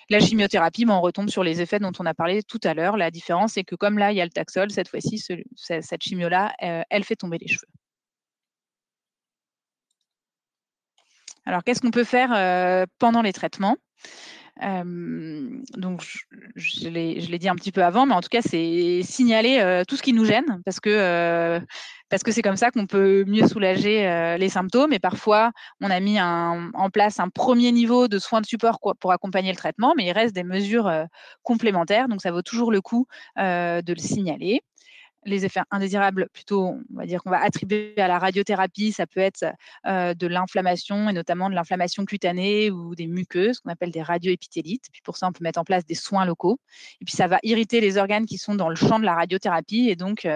[SPEAKER 4] La chimiothérapie, on retombe sur les effets dont on a parlé tout à l'heure. La différence, c'est que comme là, il y a le Taxol, cette fois-ci, cette chimio-là, elle fait tomber les cheveux. Alors, qu'est-ce qu'on peut faire pendant les traitements ? Donc, je l'ai dit un petit peu avant, mais en tout cas, c'est signaler tout ce qui nous gêne parce que c'est comme ça qu'on peut mieux soulager les symptômes. Et parfois, on a mis en place un premier niveau de soins de support pour accompagner le traitement, mais il reste des mesures complémentaires. Donc, ça vaut toujours le coup de le signaler. Les effets indésirables, plutôt, on va dire qu'on va attribuer à la radiothérapie, ça peut être de l'inflammation et notamment de l'inflammation cutanée ou des muqueuses, qu'on appelle des radioépithélites. Puis pour ça, on peut mettre en place des soins locaux. Et puis ça va irriter les organes qui sont dans le champ de la radiothérapie. Et donc,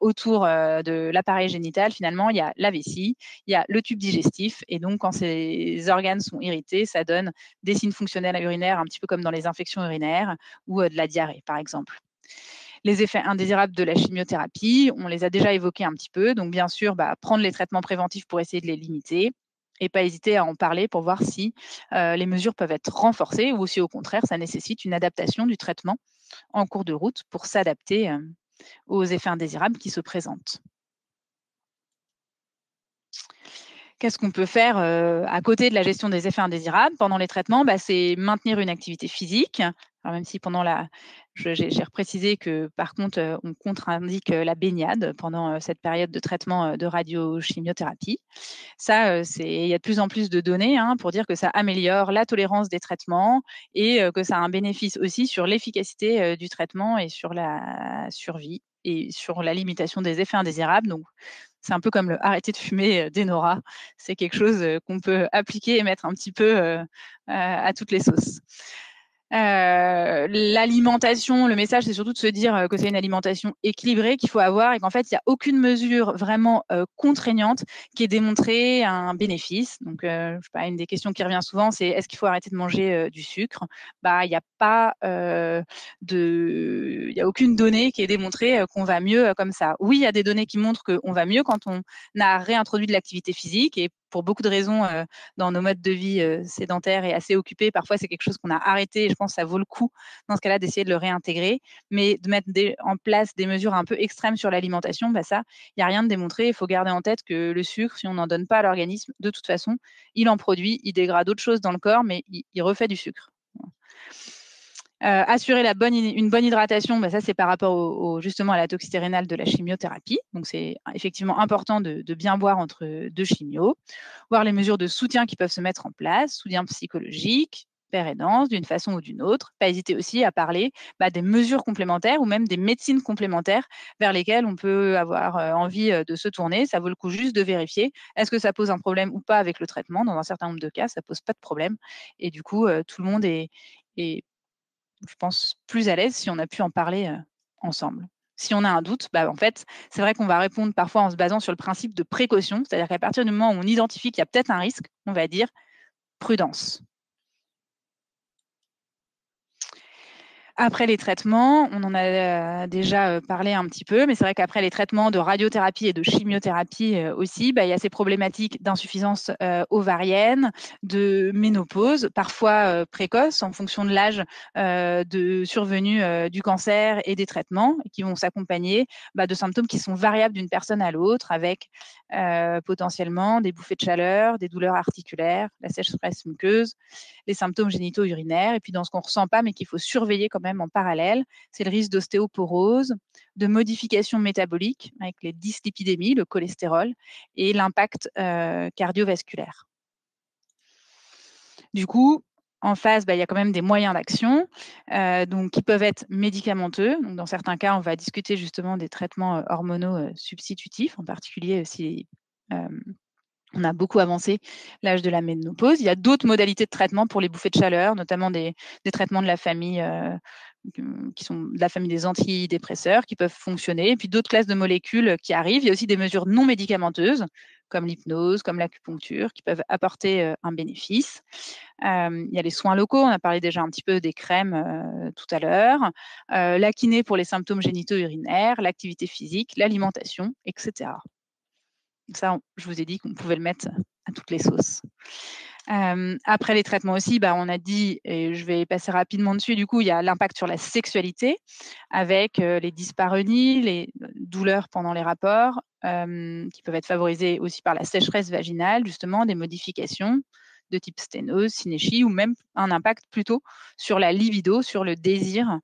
[SPEAKER 4] autour de l'appareil génital, finalement, il y a la vessie, il y a le tube digestif. Et donc, quand ces organes sont irrités, ça donne des signes fonctionnels urinaires, un petit peu comme dans les infections urinaires ou de la diarrhée, par exemple. Les effets indésirables de la chimiothérapie, on les a déjà évoqués un petit peu. Donc, bien sûr, prendre les traitements préventifs pour essayer de les limiter. et pas hésiter à en parler pour voir si les mesures peuvent être renforcées ou si au contraire ça nécessite une adaptation du traitement en cours de route pour s'adapter aux effets indésirables qui se présentent. Qu'est-ce qu'on peut faire à côté de la gestion des effets indésirables pendant les traitements? C'est maintenir une activité physique. Alors même si pendant j'ai reprécisé que par contre, on contre-indique la baignade pendant cette période de traitement de radiochimiothérapie. Ça, il y a de plus en plus de données pour dire que ça améliore la tolérance des traitements et que ça a un bénéfice aussi sur l'efficacité du traitement et sur la survie et sur la limitation des effets indésirables. Donc, c'est un peu comme le arrêter de fumer d'Enora. C'est quelque chose qu'on peut appliquer et mettre un petit peu à toutes les sauces. L'alimentation, le message, c'est surtout de se dire que c'est une alimentation équilibrée qu'il faut avoir et qu'en fait, il n'y a aucune mesure vraiment contraignante qui ait démontré un bénéfice. Donc, je sais pas, une des questions qui revient souvent, c'est est-ce qu'il faut arrêter de manger du sucre? Il n'y a pas il y a aucune donnée qui ait démontré qu'on va mieux comme ça. Oui, il y a des données qui montrent qu'on va mieux quand on a réintroduit de l'activité physique et pour beaucoup de raisons dans nos modes de vie sédentaires et assez occupés, parfois c'est quelque chose qu'on a arrêté et je pense que ça vaut le coup dans ce cas-là d'essayer de le réintégrer, mais de mettre en place des mesures un peu extrêmes sur l'alimentation, ça, il n'y a rien de démontré. Il faut garder en tête que le sucre, si on n'en donne pas à l'organisme, de toute façon, il en produit, il dégrade d'autres choses dans le corps, mais il refait du sucre. Assurer une bonne hydratation, ça c'est par rapport justement à la toxicité rénale de la chimiothérapie. Donc c'est effectivement important de bien boire entre 2 chimios. Voir les mesures de soutien qui peuvent se mettre en place, soutien psychologique, père aidance d'une façon ou d'une autre. Pas hésiter aussi à parler des mesures complémentaires ou même des médecines complémentaires vers lesquelles on peut avoir envie de se tourner. Ça vaut le coup juste de vérifier est-ce que ça pose un problème ou pas avec le traitement. Dans un certain nombre de cas, ça pose pas de problème. Et du coup, tout le monde est je pense, plus à l'aise si on a pu en parler ensemble. Si on a un doute, en fait, c'est vrai qu'on va répondre parfois en se basant sur le principe de précaution, c'est-à-dire qu'à partir du moment où on identifie qu'il y a peut-être un risque, on va dire prudence. Après les traitements, on en a déjà parlé un petit peu, mais c'est vrai qu'après les traitements de radiothérapie et de chimiothérapie aussi, il y a ces problématiques d'insuffisance ovarienne, de ménopause, parfois précoce en fonction de l'âge de survenue du cancer et des traitements qui vont s'accompagner de symptômes qui sont variables d'une personne à l'autre avec potentiellement des bouffées de chaleur, des douleurs articulaires, la sécheresse muqueuse, les symptômes génitaux urinaires. Et puis dans ce qu'on ne ressent pas, mais qu'il faut surveiller quand même en parallèle, c'est le risque d'ostéoporose, de modifications métaboliques avec les dyslipidémies, le cholestérol, et l'impact cardiovasculaire. Du coup, en face, il y a quand même des moyens d'action qui peuvent être médicamenteux. Donc, dans certains cas, on va discuter justement des traitements hormonaux substitutifs, en particulier si on a beaucoup avancé l'âge de la ménopause. Il y a d'autres modalités de traitement pour les bouffées de chaleur, notamment des traitements de la famille qui sont de la famille des antidépresseurs qui peuvent fonctionner. Et puis d'autres classes de molécules qui arrivent. Il y a aussi des mesures non médicamenteuses, comme l'hypnose, comme l'acupuncture, qui peuvent apporter un bénéfice. Il y a les soins locaux, on a parlé déjà un petit peu des crèmes tout à l'heure. La kiné pour les symptômes génitaux urinaires, l'activité physique, l'alimentation, etc. Ça, je vous ai dit qu'on pouvait le mettre à toutes les sauces. Après les traitements aussi, on a dit, et je vais passer rapidement dessus, du coup, il y a l'impact sur la sexualité avec les dyspareunies, les douleurs pendant les rapports, qui peuvent être favorisées aussi par la sécheresse vaginale, justement, des modifications de type sténose, synéchie, ou même un impact plutôt sur la libido, sur le désir.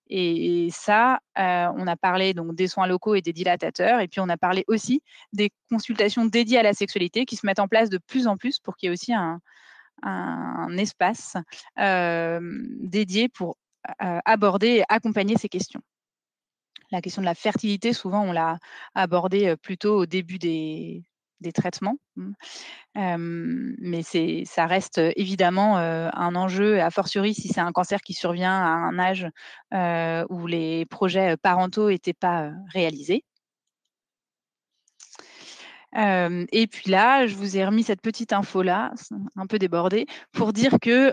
[SPEAKER 4] Et ça, on a parlé donc des soins locaux et des dilatateurs, et puis on a parlé aussi des consultations dédiées à la sexualité qui se mettent en place de plus en plus pour qu'il y ait aussi un espace dédié pour aborder et accompagner ces questions. La question de la fertilité, souvent, on l'a abordée plutôt au début des traitements. Mais ça reste évidemment un enjeu, a fortiori si c'est un cancer qui survient à un âge où les projets parentaux n'étaient pas réalisés. Et puis là, je vous ai remis cette petite info-là, un peu débordée, pour dire que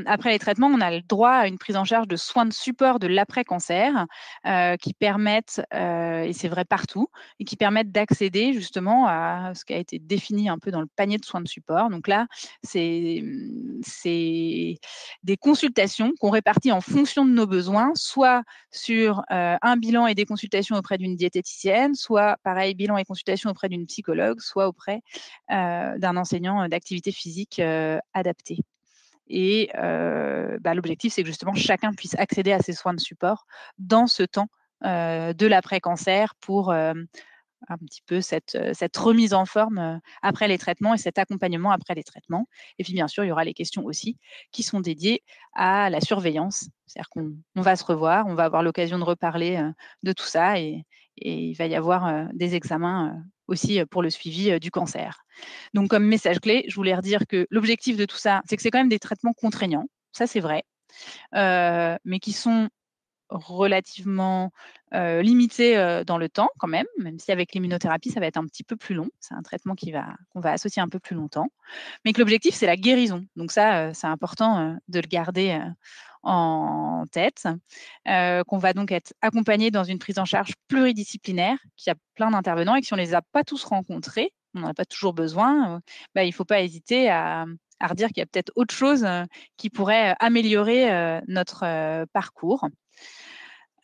[SPEAKER 4] après les traitements, on a le droit à une prise en charge de soins de support de l'après-cancer qui permettent, et c'est vrai partout, et qui permettent d'accéder justement à ce qui a été défini un peu dans le panier de soins de support. Donc là, c'est des consultations qu'on répartit en fonction de nos besoins, soit sur un bilan et des consultations auprès d'une diététicienne, soit pareil, bilan et consultation auprès d'une psychologue, soit auprès d'un enseignant d'activité physique adaptée. Et l'objectif, c'est que justement chacun puisse accéder à ces soins de support dans ce temps de l'après-cancer pour un petit peu cette remise en forme après les traitements et cet accompagnement après les traitements. Et puis, bien sûr, il y aura les questions aussi qui sont dédiées à la surveillance. C'est-à-dire qu'on va se revoir, on va avoir l'occasion de reparler de tout ça et il va y avoir des examens aussi pour le suivi du cancer. Donc, comme message clé, je voulais redire que l'objectif de tout ça, c'est que c'est quand même des traitements contraignants. Ça, c'est vrai. Mais qui sont relativement limité dans le temps quand même si avec l'immunothérapie, ça va être un petit peu plus long. C'est un traitement qu'on va associer un peu plus longtemps. Mais que l'objectif, c'est la guérison. Donc ça, c'est important de le garder en tête. Qu'on va donc être accompagné dans une prise en charge pluridisciplinaire, qui a plein d'intervenants et que si on ne les a pas tous rencontrés, on n'en a pas toujours besoin, il ne faut pas hésiter à redire qu'il y a peut-être autre chose qui pourrait améliorer notre parcours.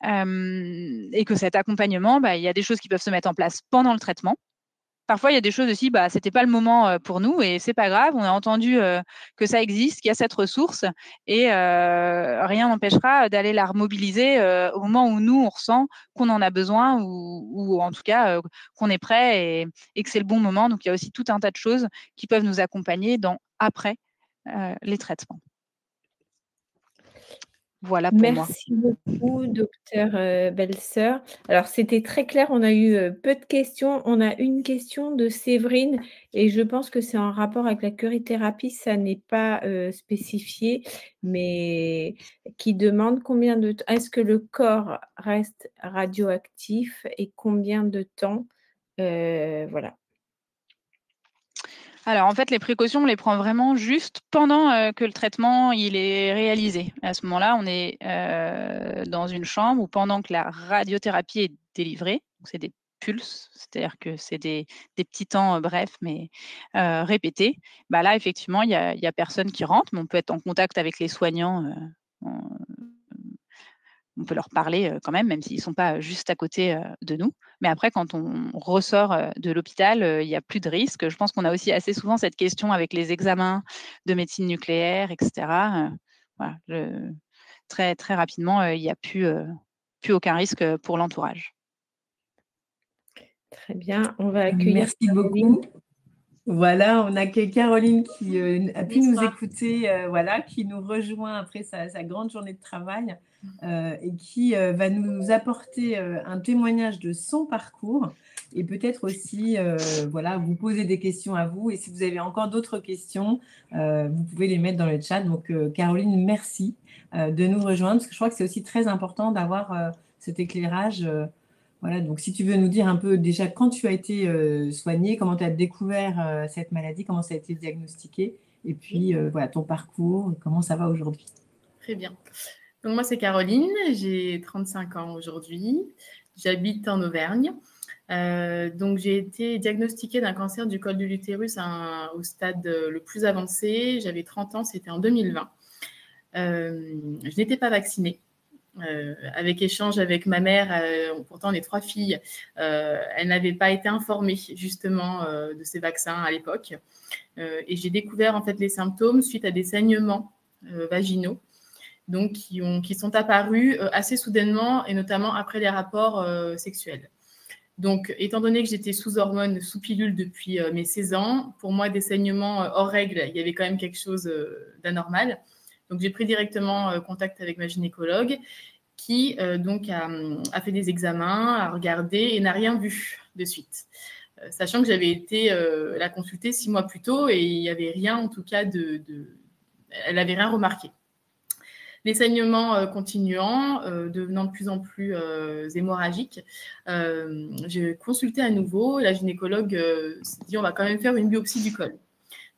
[SPEAKER 4] Et que cet accompagnement, il y a des choses qui peuvent se mettre en place pendant le traitement. Parfois, il y a des choses aussi, c'était pas le moment pour nous et c'est pas grave. On a entendu que ça existe, qu'il y a cette ressource et rien n'empêchera d'aller la remobiliser au moment où nous, on ressent qu'on en a besoin ou en tout cas qu'on est prêt et que c'est le bon moment. Donc, il y a aussi tout un tas de choses qui peuvent nous accompagner après les traitements. Voilà pour moi.
[SPEAKER 1] Merci beaucoup, docteur Bellesœur. Alors, c'était très clair. On a eu peu de questions. On a une question de Séverine et je pense que c'est en rapport avec la curithérapie. Ça n'est pas spécifié, mais qui demande combien de temps est-ce que le corps reste radioactif et combien de temps voilà.
[SPEAKER 4] Alors, en fait, les précautions, on les prend vraiment juste pendant que le traitement il est réalisé. À ce moment-là, on est dans une chambre où pendant que la radiothérapie est délivrée, c'est des pulses, c'est-à-dire que c'est des petits temps brefs, mais répétés. Là, effectivement, il y a personne qui rentre, mais on peut être en contact avec les soignants. On peut leur parler quand même s'ils ne sont pas juste à côté de nous. Mais après, quand on ressort de l'hôpital, il n'y a plus de risque. Je pense qu'on a aussi assez souvent cette question avec les examens de médecine nucléaire, etc. Voilà, très, très rapidement, il n'y a plus aucun risque pour l'entourage.
[SPEAKER 1] Très bien. On va accueillir.
[SPEAKER 2] Merci beaucoup. Voilà, on accueille Caroline qui a pu nous écouter, qui nous rejoint après sa grande journée de travail et qui va nous apporter un témoignage de son parcours et peut-être aussi vous poser des questions à vous. Et si vous avez encore d'autres questions, vous pouvez les mettre dans le chat. Donc, Caroline, merci de nous rejoindre parce que je crois que c'est aussi très important d'avoir cet éclairage. Voilà, donc si tu veux nous dire un peu déjà quand tu as été soignée, comment tu as découvert cette maladie, comment ça a été diagnostiqué, et puis ton parcours, comment ça va aujourd'hui.
[SPEAKER 5] Très bien. Donc moi c'est Caroline, j'ai 35 ans aujourd'hui, j'habite en Auvergne. Donc j'ai été diagnostiquée d'un cancer du col de l'utérus au stade le plus avancé. J'avais 30 ans, c'était en 2020. Je n'étais pas vaccinée. Avec échange avec ma mère, pourtant on est 3 filles, elle n'avait pas été informée justement de ces vaccins à l'époque. Et j'ai découvert en fait les symptômes suite à des saignements vaginaux, donc qui sont apparus assez soudainement et notamment après les rapports sexuels. Donc, étant donné que j'étais sous hormones, sous pilule depuis mes 16 ans, pour moi, des saignements hors règle, il y avait quand même quelque chose d'anormal. Donc, j'ai pris directement contact avec ma gynécologue qui donc a fait des examens, a regardé et n'a rien vu de suite. Sachant que j'avais été la consulter 6 mois plus tôt et il n'y avait rien, en tout cas, elle n'avait rien remarqué. Les saignements continuant, devenant de plus en plus hémorragiques, j'ai consulté à nouveau. La gynécologue s'est dit on va quand même faire une biopsie du col.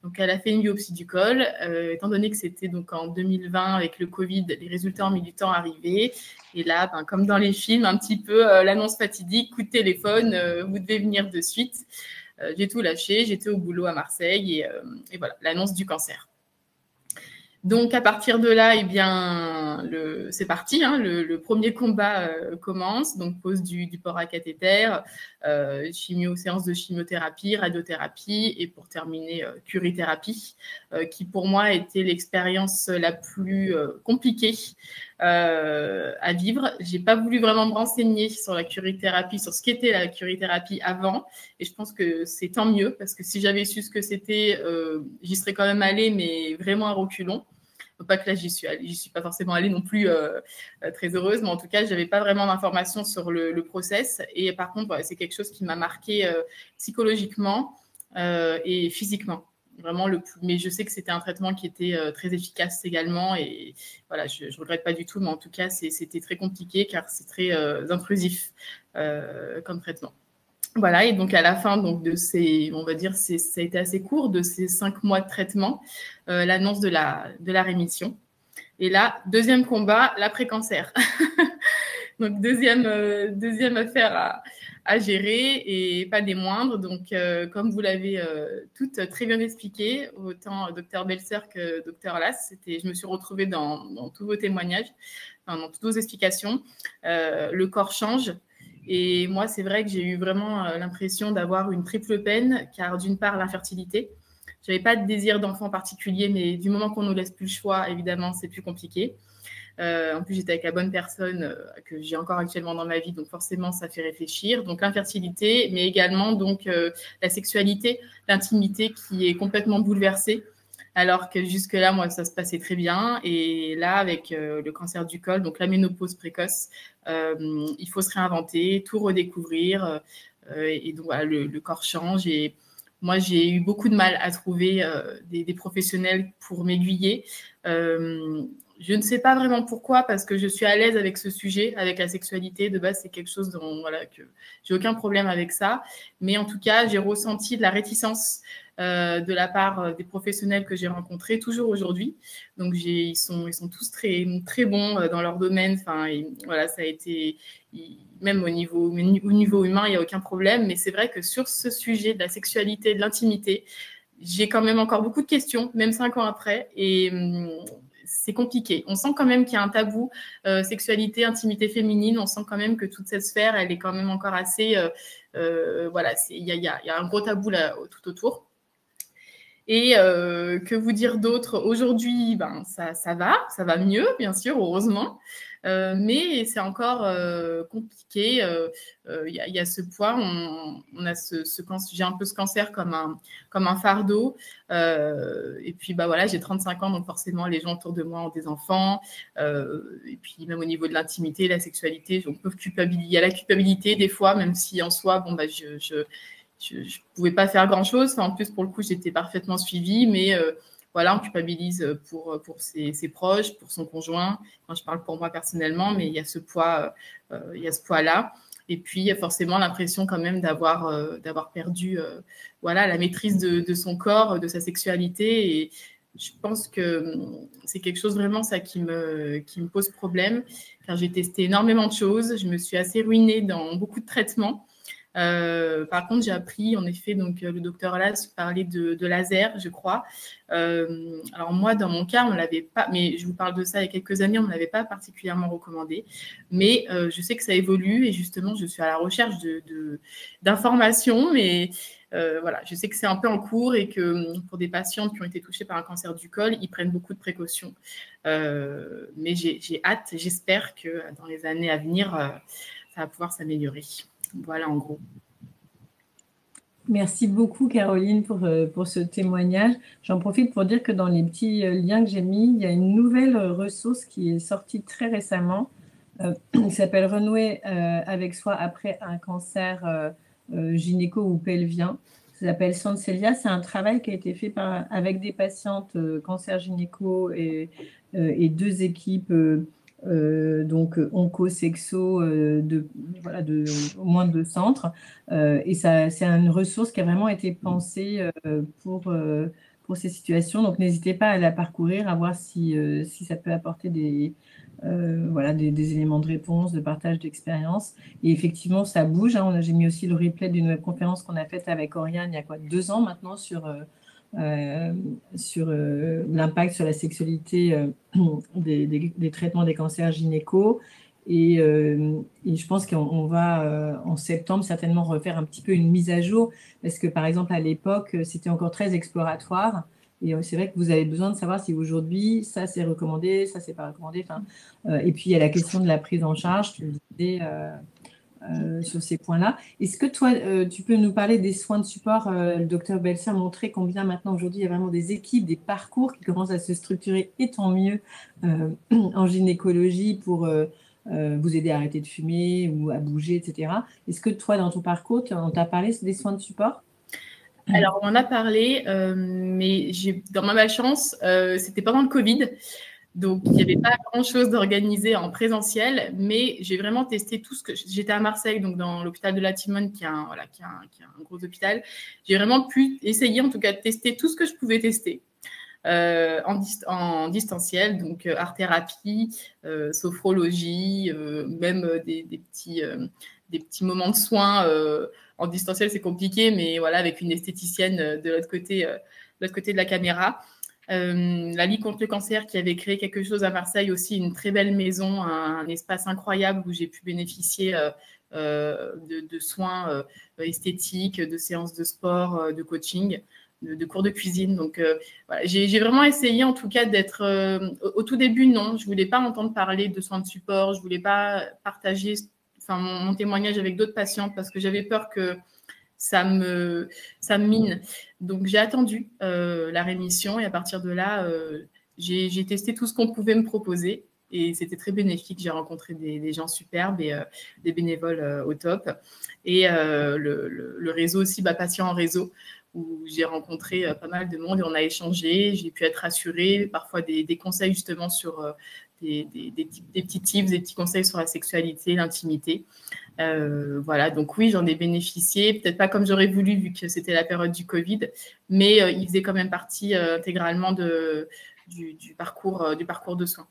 [SPEAKER 5] Donc, elle a fait une biopsie du col. Étant donné que c'était donc en 2020 avec le Covid, les résultats ont mis du temps à arriver. Et là, comme dans les films, un petit peu l'annonce fatidique, coup de téléphone, vous devez venir de suite. J'ai tout lâché, j'étais au boulot à Marseille et voilà, l'annonce du cancer. Donc, à partir de là, eh bien, c'est parti. Hein, le premier combat commence. Donc, pose du port à cathéter, séance de chimiothérapie, radiothérapie et pour terminer, curithérapie, qui pour moi était l'expérience la plus compliquée à vivre. J'ai pas voulu vraiment me renseigner sur la curithérapie, sur ce qu'était la curithérapie avant. Et je pense que c'est tant mieux parce que si j'avais su ce que c'était, j'y serais quand même allée, mais vraiment à reculons. Pas que là, j'y suis pas forcément allée non plus très heureuse, mais en tout cas, je n'avais pas vraiment d'informations sur le process. Et par contre, voilà, c'est quelque chose qui m'a marqué psychologiquement et physiquement. Vraiment mais je sais que c'était un traitement qui était très efficace également. Et voilà, je ne regrette pas du tout, mais en tout cas, c'était très compliqué car c'est très intrusif comme traitement. Voilà, et donc à la fin donc, de ces, on va dire, ça a été assez court, de ces 5 mois de traitement, l'annonce de la rémission. Et là, deuxième combat, l'après-cancer. Donc deuxième affaire à gérer et pas des moindres. Donc comme vous l'avez toutes très bien expliqué, autant Dr Belser que Dr Lass, je me suis retrouvée dans tous vos témoignages, dans toutes vos explications. Le corps change. Et moi, c'est vrai que j'ai eu vraiment l'impression d'avoir une triple peine, car d'une part, l'infertilité. Je n'avais pas de désir d'enfant particulier, mais du moment qu'on ne nous laisse plus le choix, évidemment, c'est plus compliqué. En plus, j'étais avec la bonne personne que j'ai encore actuellement dans ma vie, donc forcément, ça fait réfléchir. Donc, l'infertilité, mais également donc, la sexualité, l'intimité qui est complètement bouleversée. Alors que jusque-là, moi, ça se passait très bien. Et là, avec le cancer du col, donc la ménopause précoce, il faut se réinventer, tout redécouvrir. Et donc, voilà, le corps change. Et moi, j'ai eu beaucoup de mal à trouver des professionnels pour m'aiguiller. Je ne sais pas vraiment pourquoi, parce que je suis à l'aise avec ce sujet, avec la sexualité. De base, c'est quelque chose dont voilà, que j'ai aucun problème avec ça. Mais en tout cas, j'ai ressenti de la réticence de la part des professionnels que j'ai rencontrés, toujours aujourd'hui. Donc, ils sont tous très, très bons dans leur domaine. Enfin, voilà, ça a été... Même au niveau humain, il n'y a aucun problème. Mais c'est vrai que sur ce sujet de la sexualité, de l'intimité, j'ai quand même encore beaucoup de questions, même 5 ans après. Et c'est compliqué. On sent quand même qu'il y a un tabou sexualité, intimité féminine. On sent quand même que toute cette sphère, elle est quand même encore assez... voilà, il y a un gros tabou là, tout autour. Et que vous dire d'autre? Aujourd'hui, ça va mieux, bien sûr, heureusement. Mais c'est encore compliqué. Il y a ce poids. On a j'ai un peu ce cancer comme un fardeau. Et puis, voilà, j'ai 35 ans, donc forcément, les gens autour de moi ont des enfants. Et puis, même au niveau de l'intimité, la sexualité, il y a la culpabilité des fois, même si en soi, je ne pouvais pas faire grand-chose. Enfin, en plus, pour le coup, j'étais parfaitement suivie, mais voilà, on culpabilise pour ses proches, pour son conjoint. Enfin, je parle pour moi personnellement, mais il y a ce poids-là. Et puis, il y a forcément l'impression quand même d'avoir perdu voilà, la maîtrise de son corps, de sa sexualité. Et je pense que c'est quelque chose vraiment ça qui me pose problème, car j'ai testé énormément de choses. Je me suis assez ruinée dans beaucoup de traitements. Par contre, j'ai appris, en effet, donc le docteur Lass parlait de laser, je crois. Alors moi, dans mon cas, on ne l'avait pas, mais je vous parle de ça il y a quelques années, on ne l'avait pas particulièrement recommandé. Mais je sais que ça évolue et justement, je suis à la recherche d'informations, mais voilà, je sais que c'est un peu en cours et que pour des patientes qui ont été touchées par un cancer du col, ils prennent beaucoup de précautions. Mais j'ai hâte, j'espère que dans les années à venir, ça va pouvoir s'améliorer. Voilà, en gros.
[SPEAKER 2] Merci beaucoup, Caroline, pour ce témoignage. J'en profite pour dire que dans les petits liens que j'ai mis, il y a une nouvelle ressource qui est sortie très récemment, qui s'appelle « Renouer avec soi après un cancer gynéco ou pelvien ». Ça s'appelle Sancelia. C'est un travail qui a été fait avec des patientes cancer gynéco et 2 équipes donc onco-sexo au moins 2 centres. Et c'est une ressource qui a vraiment été pensée pour ces situations. Donc, n'hésitez pas à la parcourir, à voir si ça peut apporter des éléments de réponse, de partage d'expérience. Et effectivement, ça bouge. Hein. J'ai mis aussi le replay d'une webconférence qu'on a faite avec Oriane il y a 2 ans maintenant sur l'impact sur la sexualité des traitements des cancers gynéco. Et je pense qu'on va en septembre certainement refaire un petit peu une mise à jour parce que par exemple à l'époque c'était encore très exploratoire et c'est vrai que vous avez besoin de savoir si aujourd'hui ça c'est recommandé, ça c'est pas recommandé. Et puis il y a la question de la prise en charge, tu le disais, sur ces points-là. Est-ce que toi, tu peux nous parler des soins de support? Le docteur Belser a montré combien maintenant aujourd'hui il y a vraiment des équipes, des parcours qui commencent à se structurer et tant mieux en gynécologie pour vous aider à arrêter de fumer ou à bouger, etc. Est-ce que toi, dans ton parcours, on t'a parlé des soins de support?
[SPEAKER 5] Alors, on en a parlé, mais dans ma malchance, c'était pendant le Covid. Donc, il n'y avait pas grand-chose d'organisé en présentiel, mais j'ai vraiment testé tout ce que... J'étais à Marseille, donc dans l'hôpital de la Timone, qui est un gros hôpital. J'ai vraiment pu essayer, en tout cas, de tester tout ce que je pouvais tester en distanciel, donc art-thérapie, sophrologie, même des petits moments de soins en distanciel, c'est compliqué, mais voilà, avec une esthéticienne de l'autre côté de la caméra. La Ligue contre le cancer qui avait créé quelque chose à Marseille aussi, une très belle maison, un espace incroyable où j'ai pu bénéficier de soins esthétiques, de séances de sport, de coaching, de cours de cuisine. Donc voilà, j'ai vraiment essayé en tout cas d'être au tout début, non, je voulais pas entendre parler de soins de support, je voulais pas partager mon témoignage avec d'autres patientes parce que j'avais peur que ça me mine. Donc, j'ai attendu la rémission et à partir de là, j'ai testé tout ce qu'on pouvait me proposer et c'était très bénéfique. J'ai rencontré des gens superbes et des bénévoles au top. Et le réseau aussi, Patient en réseau, où j'ai rencontré pas mal de monde et on a échangé. J'ai pu être rassurée, parfois des conseils justement sur des petits tips, des petits conseils sur la sexualité, l'intimité. Voilà, donc oui, j'en ai bénéficié, peut-être pas comme j'aurais voulu vu que c'était la période du Covid, mais il faisait quand même partie intégralement du parcours de soins.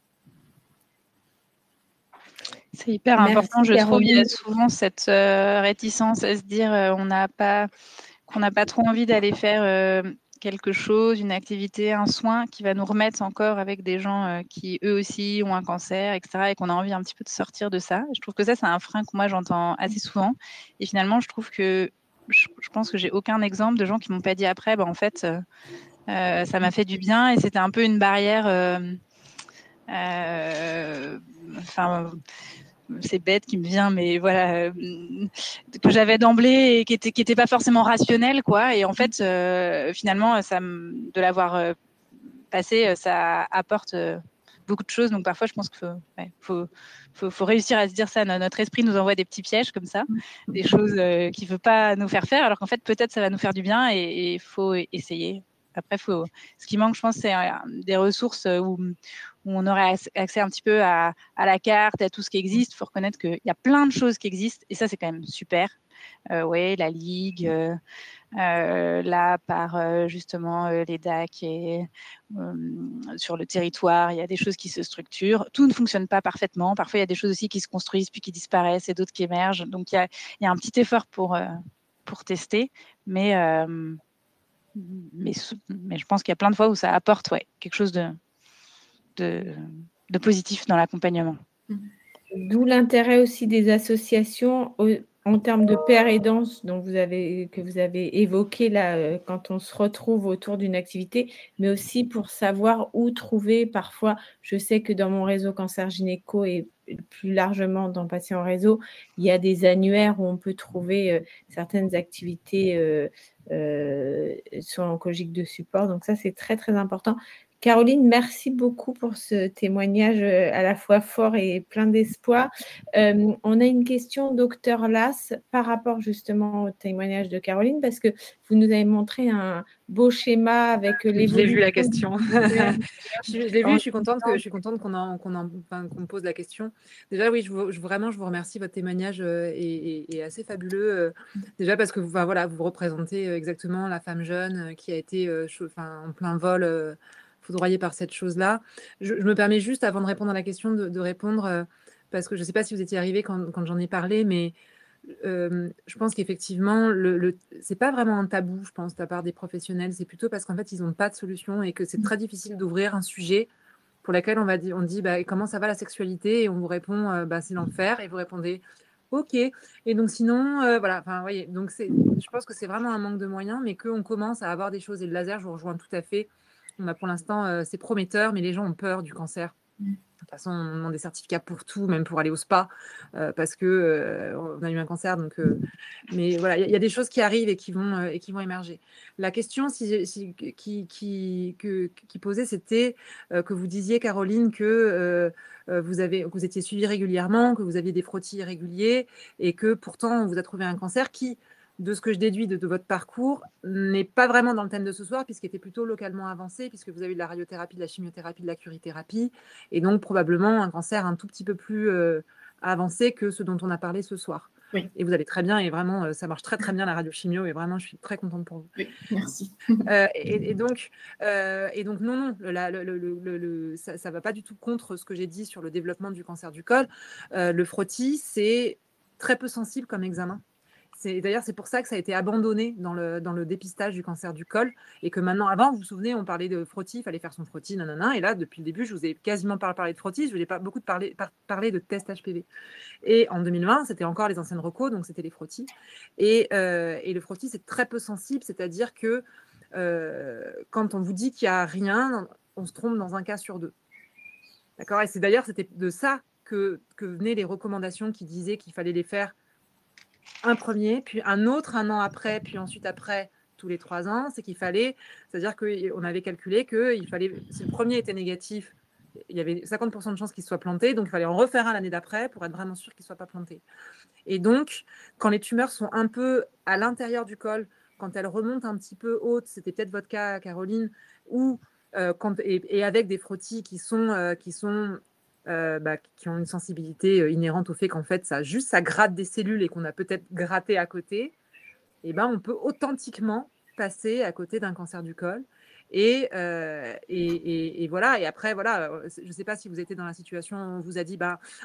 [SPEAKER 4] C'est hyper important, je trouve. Il y a souvent cette réticence à se dire qu'on n'a pas trop envie d'aller faire quelque chose, une activité, un soin qui va nous remettre encore avec des gens qui eux aussi ont un cancer, etc. et qu'on a envie un petit peu de sortir de ça. Je trouve que ça, c'est un frein que moi j'entends assez souvent. Et finalement, je trouve que je pense que j'ai aucun exemple de gens qui m'ont pas dit après, en fait, ça m'a fait du bien et c'était un peu une barrière. C'est bête qui me vient, mais voilà, que j'avais d'emblée et qui était pas forcément rationnel, quoi. Et en fait, finalement, de l'avoir passé, ça apporte beaucoup de choses. Donc parfois, je pense qu'il faut réussir à se dire ça. Notre esprit nous envoie des petits pièges comme ça, des choses qu'il veut pas nous faire faire, alors qu'en fait, peut-être ça va nous faire du bien et il faut essayer. Après, ce qui manque, je pense, c'est des ressources où on aurait accès un petit peu à la carte, à tout ce qui existe. Il faut reconnaître qu'il y a plein de choses qui existent et ça, c'est quand même super. Oui, la Ligue, là, par justement les DAC et sur le territoire, il y a des choses qui se structurent. Tout ne fonctionne pas parfaitement. Parfois, il y a des choses aussi qui se construisent puis qui disparaissent et d'autres qui émergent. Donc, il y a un petit effort pour tester, mais je pense qu'il y a plein de fois où ça apporte quelque chose de positif dans l'accompagnement.
[SPEAKER 1] D'où l'intérêt aussi des associations en termes de pair aidance que vous avez évoqué là quand on se retrouve autour d'une activité, mais aussi pour savoir où trouver parfois. Je sais que dans mon réseau cancer gynéco et plus largement dans Patient réseau, il y a des annuaires où on peut trouver certaines activités soins oncologiques de support. Donc ça, c'est très, très important. Caroline, merci beaucoup pour ce témoignage à la fois fort et plein d'espoir. On a une question, docteur Lass, par rapport justement au témoignage de Caroline, parce que vous nous avez montré un beau schéma avec l'évolution.
[SPEAKER 3] J'ai vu la question. Je l'ai vu, je suis contente qu'on pose la question. Déjà, oui, vraiment, je vous remercie. Votre témoignage est assez fabuleux. Déjà parce que vous représentez exactement la femme jeune qui a été en plein vol, foudroyée par cette chose-là. Je me permets juste, avant de répondre à la question, de répondre, parce que je ne sais pas si vous étiez arrivé quand j'en ai parlé, mais je pense qu'effectivement, c'est pas vraiment un tabou, je pense, de la part des professionnels. C'est plutôt parce qu'en fait, ils n'ont pas de solution et que c'est très difficile d'ouvrir un sujet pour lequel on dit comment ça va la sexualité, et on vous répond c'est l'enfer, et vous répondez OK. Et donc sinon, voilà, enfin, voyez, donc je pense que c'est vraiment un manque de moyens, mais qu'on commence à avoir des choses. Et le laser, je vous rejoins tout à fait. Pour l'instant, c'est prometteur, mais les gens ont peur du cancer. De toute façon, on demande des certificats pour tout, même pour aller au spa, parce que on a eu un cancer. Donc, mais voilà, il y a des choses qui arrivent et qui vont émerger. La question qui posait, c'était que vous disiez, Caroline, que vous étiez suivie régulièrement, que vous aviez des frottis irréguliers et que pourtant on vous a trouvé un cancer qui, de ce que je déduis de votre parcours, n'est pas vraiment dans le thème de ce soir, puisqu'il était plutôt localement avancé, puisque vous avez eu de la radiothérapie, de la chimiothérapie, de la curithérapie, et donc probablement un cancer un tout petit peu plus avancé que ce dont on a parlé ce soir.
[SPEAKER 5] Oui.
[SPEAKER 3] Et vous allez très bien, et vraiment, ça marche très très bien la radiochimio, et vraiment, je suis très contente pour vous.
[SPEAKER 5] Oui, merci.
[SPEAKER 3] Et donc, non, ça va pas du tout contre ce que j'ai dit sur le développement du cancer du col. Le frottis, c'est très peu sensible comme examen. D'ailleurs, c'est pour ça que ça a été abandonné dans le dépistage du cancer du col, et que maintenant, avant, vous vous souvenez, on parlait de frottis, il fallait faire son frottis, nanana, et là, depuis le début, je vous ai quasiment pas parlé de frottis, je voulais pas beaucoup parler de test HPV. Et en 2020, c'était encore les anciennes recos, donc c'était les frottis. Et le frottis, c'est très peu sensible, c'est-à-dire que quand on vous dit qu'il n'y a rien, on se trompe dans un cas sur 2. D'accord ? Et c'était de ça que venaient les recommandations qui disaient qu'il fallait les faire un premier, puis un autre un an après, puis ensuite après tous les 3 ans. C'est-à-dire qu'on avait calculé que si le premier était négatif, il y avait 50% de chances qu'il soit planté, donc il fallait en refaire un l'année d'après pour être vraiment sûr qu'il ne soit pas planté. Et donc, quand les tumeurs sont un peu à l'intérieur du col, quand elles remontent un petit peu hautes, c'était peut-être votre cas, Caroline, ou et avec des frottis qui ont une sensibilité inhérente au fait qu'en fait, ça gratte des cellules et qu'on a peut-être gratté à côté, et on peut authentiquement passer à côté d'un cancer du col. Et voilà. Et après, voilà, je ne sais pas si vous étiez dans la situation où on vous a dit,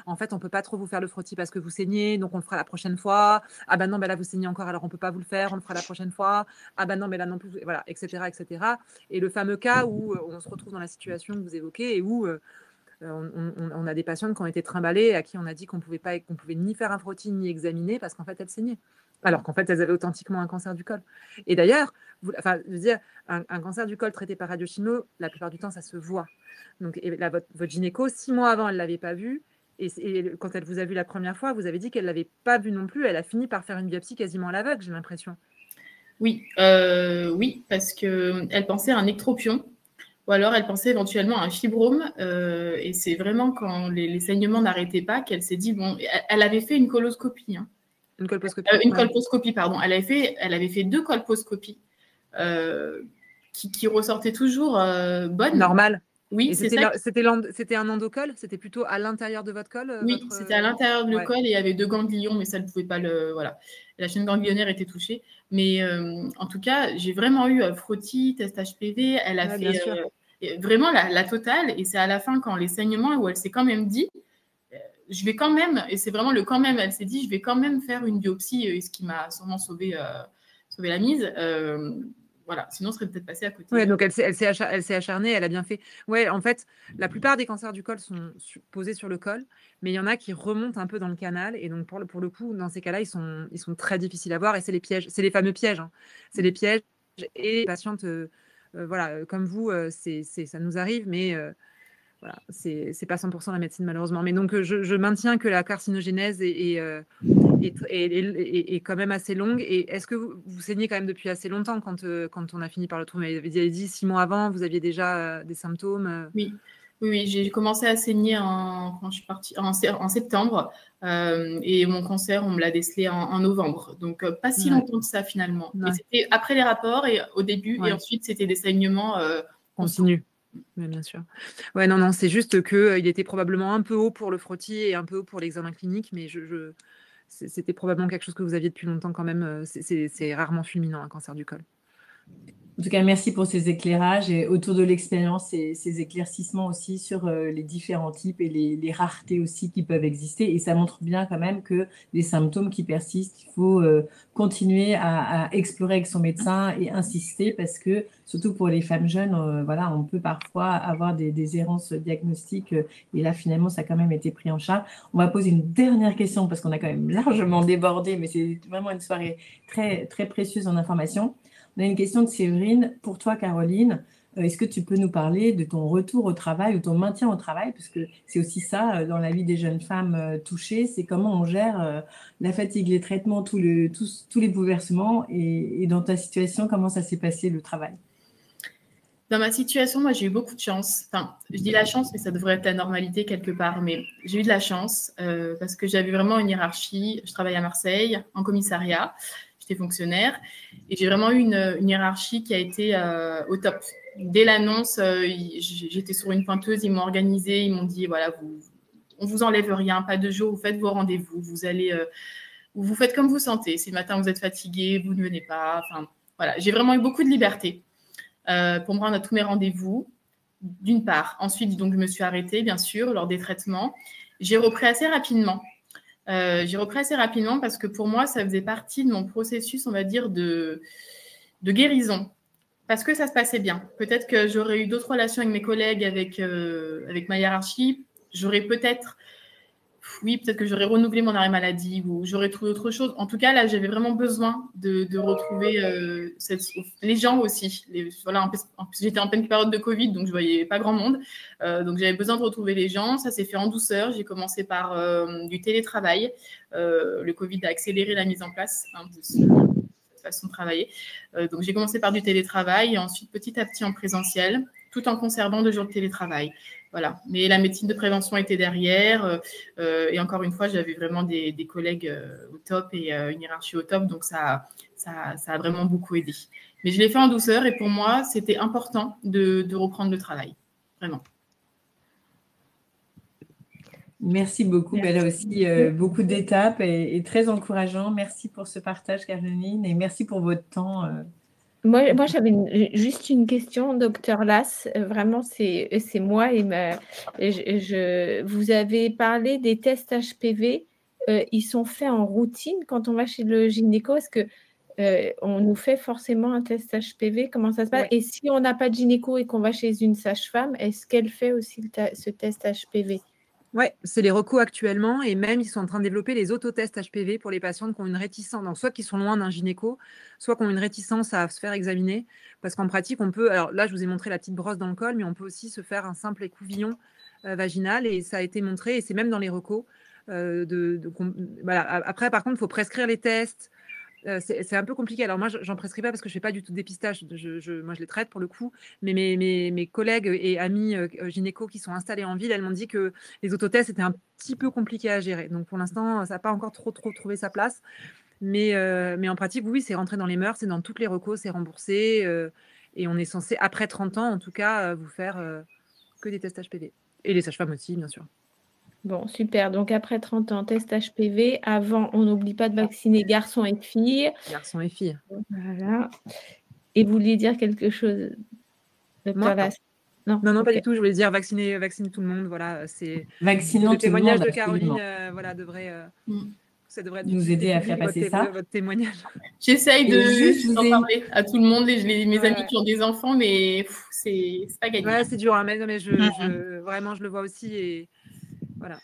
[SPEAKER 3] en fait, on ne peut pas trop vous faire le frottis parce que vous saignez, donc on le fera la prochaine fois. Ah non, là, vous saignez encore, alors on ne peut pas vous le faire, on le fera la prochaine fois. Ah non, mais là non plus, voilà, etc., etc. Et le fameux cas où on se retrouve dans la situation que vous évoquez et où on a des patientes qui ont été trimballées, à qui on a dit qu'on pouvait ni faire un frottis ni examiner parce qu'en fait, elles saignaient. Alors qu'en fait, elles avaient authentiquement un cancer du col. Et d'ailleurs, je veux dire, un cancer du col traité par radiochimio, la plupart du temps, ça se voit. Donc, votre gynéco, 6 mois avant, elle ne l'avait pas vu. Et quand elle vous a vu la première fois, vous avez dit qu'elle ne l'avait pas vu non plus. Elle a fini par faire une biopsie quasiment à l'aveugle, j'ai l'impression.
[SPEAKER 5] Oui, parce qu'elle pensait à un ectropion. Ou alors, elle pensait éventuellement à un fibrome. Et c'est vraiment quand les saignements n'arrêtaient pas qu'elle s'est dit, bon, elle avait fait une coloscopie. Hein.
[SPEAKER 3] Une colposcopie.
[SPEAKER 5] Colposcopie, pardon. Elle avait fait 2 colposcopies qui ressortaient toujours bonnes.
[SPEAKER 3] Normal.
[SPEAKER 5] Oui,
[SPEAKER 3] c'était un endocol. C'était plutôt à l'intérieur de votre col.
[SPEAKER 5] Oui, c'était à l'intérieur de col et il y avait 2 ganglions, mais ça ne pouvait pas voilà. La chaîne ganglionnaire était touchée. Mais en tout cas, j'ai vraiment eu frottis, test HPV. Elle a fait vraiment la totale. Et c'est à la fin, quand les saignements, où elle s'est quand même dit, je vais quand même, et c'est vraiment le quand même, elle s'est dit, je vais quand même faire une biopsie, ce qui m'a sûrement sauvé la mise. Voilà, sinon, on serait peut-être passé à côté.
[SPEAKER 3] Oui, donc elle s'est acharnée, elle a bien fait. Oui, en fait, la plupart des cancers du col sont posés sur le col, mais il y en a qui remontent un peu dans le canal. Et donc, pour le coup, dans ces cas-là, ils sont très difficiles à voir. Et c'est les pièges, c'est les fameux pièges. Hein. C'est les pièges. Et les patientes, voilà, comme vous, ça nous arrive, mais voilà, c'est pas 100% la médecine, malheureusement. Mais donc, je maintiens que la carcinogénèse est quand même assez longue. Et est-ce que vous saignez quand même depuis assez longtemps quand on a fini par le trouver? Vous avez dit 6 mois avant, vous aviez déjà des symptômes?
[SPEAKER 5] Oui, j'ai commencé à saigner quand je suis partie en septembre et mon cancer, on me l'a décelé en novembre. Donc, pas si longtemps que ça finalement. Mais c'était après les rapports et au début et ensuite, c'était des saignements
[SPEAKER 3] continus. Oui, bien sûr. Ouais, non, c'est juste qu'il était probablement un peu haut pour le frottis et un peu haut pour l'examen clinique, mais c'était probablement quelque chose que vous aviez depuis longtemps quand même. C'est rarement fulminant, un cancer du col.
[SPEAKER 2] En tout cas, merci pour ces éclairages et autour de l'expérience et ces éclaircissements aussi sur les différents types et les raretés aussi qui peuvent exister. Et ça montre bien quand même que les symptômes qui persistent, il faut continuer à explorer avec son médecin et insister parce que, surtout pour les femmes jeunes, voilà, on peut parfois avoir des errances diagnostiques et là, finalement, ça a quand même été pris en charge. On va poser une dernière question parce qu'on a quand même largement débordé, mais c'est vraiment une soirée très, très précieuse en information. On a une question de Séverine. Pour toi, Caroline, est-ce que tu peux nous parler de ton retour au travail ou ton maintien au travail? Parce que c'est aussi ça dans la vie des jeunes femmes touchées, c'est comment on gère la fatigue, les traitements, tous les bouleversements. Et dans ta situation, comment ça s'est passé le travail?
[SPEAKER 5] Dans ma situation, moi, j'ai eu beaucoup de chance. Enfin, je dis la chance, mais ça devrait être la normalité quelque part. Mais j'ai eu de la chance parce que j'avais vraiment une hiérarchie. Je travaille à Marseille, en commissariat. J'étais fonctionnaire. Et j'ai vraiment eu une hiérarchie qui a été au top. Dès l'annonce, j'étais sur une pointeuse. Ils m'ont organisé. Ils m'ont dit, voilà, on ne vous enlève rien, pas de jour. Vous faites vos rendez-vous. Vous allez, vous faites comme vous sentez. Si le matin, vous êtes fatigué, vous ne venez pas. Enfin, voilà. J'ai vraiment eu beaucoup de liberté. Pour me rendre à tous mes rendez-vous, d'une part. Ensuite, donc, je me suis arrêtée, bien sûr, lors des traitements. J'ai repris assez rapidement. Parce que pour moi, ça faisait partie de mon processus, on va dire, de guérison. Parce que ça se passait bien. Peut-être que j'aurais eu d'autres relations avec mes collègues, avec ma hiérarchie. J'aurais peut-être que j'aurais renouvelé mon arrêt maladie ou j'aurais trouvé autre chose. En tout cas, là, j'avais vraiment besoin de retrouver les gens aussi. Voilà, en plus, j'étais en pleine période de Covid, donc je ne voyais pas grand monde. Donc, j'avais besoin de retrouver les gens. Ça s'est fait en douceur. J'ai commencé par du télétravail. Le Covid a accéléré la mise en place de cette façon de travailler. Donc, j'ai commencé par du télétravail et ensuite, petit à petit, en présentiel, tout en conservant 2 jours de télétravail. Voilà. Mais la médecine de prévention était derrière. Et encore une fois, j'avais vraiment des collègues au top et une hiérarchie au top. Donc, ça a vraiment beaucoup aidé. Mais je l'ai fait en douceur et pour moi, c'était important de reprendre le travail. Vraiment.
[SPEAKER 2] Merci beaucoup. Merci. Là aussi, beaucoup d'étapes et très encourageant. Merci pour ce partage, Caroline, et merci pour votre temps.
[SPEAKER 1] Moi j'avais juste une question, docteur Lass. Vraiment, c'est moi vous avez parlé des tests HPV. Ils sont faits en routine quand on va chez le gynéco. Est-ce que on nous fait forcément un test HPV? Comment ça se passe? Et si on n'a pas de gynéco et qu'on va chez une sage-femme, est-ce qu'elle fait aussi ce test HPV?
[SPEAKER 3] Oui, c'est les recos actuellement et même ils sont en train de développer les autotests HPV pour les patientes qui ont une réticence, donc soit qui sont loin d'un gynéco, soit qui ont une réticence à se faire examiner, parce qu'en pratique on peut, alors là je vous ai montré la petite brosse dans le col, mais on peut aussi se faire un simple écouvillon vaginal et ça a été montré et c'est même dans les recos. Voilà. Après par contre il faut prescrire les tests. C'est un peu compliqué. Alors moi, j'en prescris pas parce que je fais pas du tout de dépistage. Moi, je les traite pour le coup. Mais mes collègues et amis gynéco qui sont installés en ville, elles m'ont dit que les autotests étaient un petit peu compliqués à gérer. Donc pour l'instant, ça n'a pas encore trop trouvé sa place. Mais en pratique, oui, c'est rentré dans les mœurs, c'est dans toutes les recos, c'est remboursé. Et on est censé, après 30 ans, en tout cas, vous faire que des tests HPV. Et les sages-femmes aussi, bien sûr.
[SPEAKER 1] Bon, super. Donc, après 30 ans, test HPV. Avant, on n'oublie pas de vacciner garçons et filles.
[SPEAKER 3] Garçons et filles.
[SPEAKER 1] Voilà. Et vous vouliez dire quelque chose, docteur Lass?
[SPEAKER 3] Non, pas du tout. Je voulais dire vacciner tout le monde. Voilà, c'est
[SPEAKER 2] vaccinant
[SPEAKER 3] le témoignage
[SPEAKER 2] tout le monde,
[SPEAKER 3] de Caroline. Voilà, ça devrait
[SPEAKER 2] nous aider à faire passer ça.
[SPEAKER 3] Votre témoignage.
[SPEAKER 5] J'essaye d'en parler à tout le monde, mes amis qui ont des enfants, mais c'est pas gagné.
[SPEAKER 3] Ouais, c'est dur, hein, mais vraiment, je le vois aussi. Et voilà.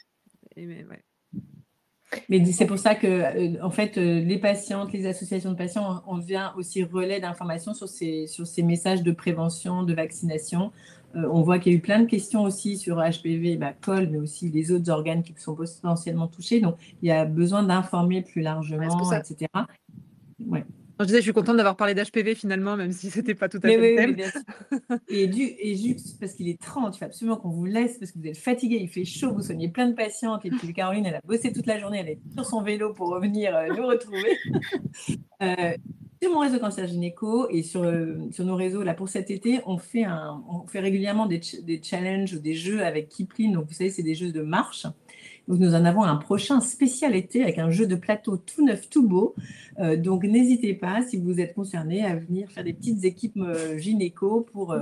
[SPEAKER 2] Mais c'est pour ça que, en fait, les patientes, les associations de patients, on vient aussi relais d'informations sur ces messages de prévention, de vaccination. On voit qu'il y a eu plein de questions aussi sur HPV, col, mais aussi les autres organes qui sont potentiellement touchés. Donc, il y a besoin d'informer plus largement, etc. Ouais.
[SPEAKER 3] Je disais, je suis contente d'avoir parlé d'HPV finalement, même si ce n'était pas tout à fait
[SPEAKER 2] le
[SPEAKER 3] thème.
[SPEAKER 2] Bien sûr. Et juste parce qu'il est 30, il faut absolument qu'on vous laisse parce que vous êtes fatigué, il fait chaud, vous soignez plein de patientes. Et puis Caroline, elle a bossé toute la journée, elle est sur son vélo pour revenir nous retrouver. Sur mon réseau Cancer Gynéco et sur nos réseaux, là, pour cet été, on fait régulièrement des challenges ou des jeux avec Kipling. Donc, vous savez, c'est des jeux de marche. Donc, nous en avons un prochain spécial été avec un jeu de plateau tout neuf, tout beau. Donc, n'hésitez pas, si vous êtes concernés, à venir faire des petites équipes gynéco pour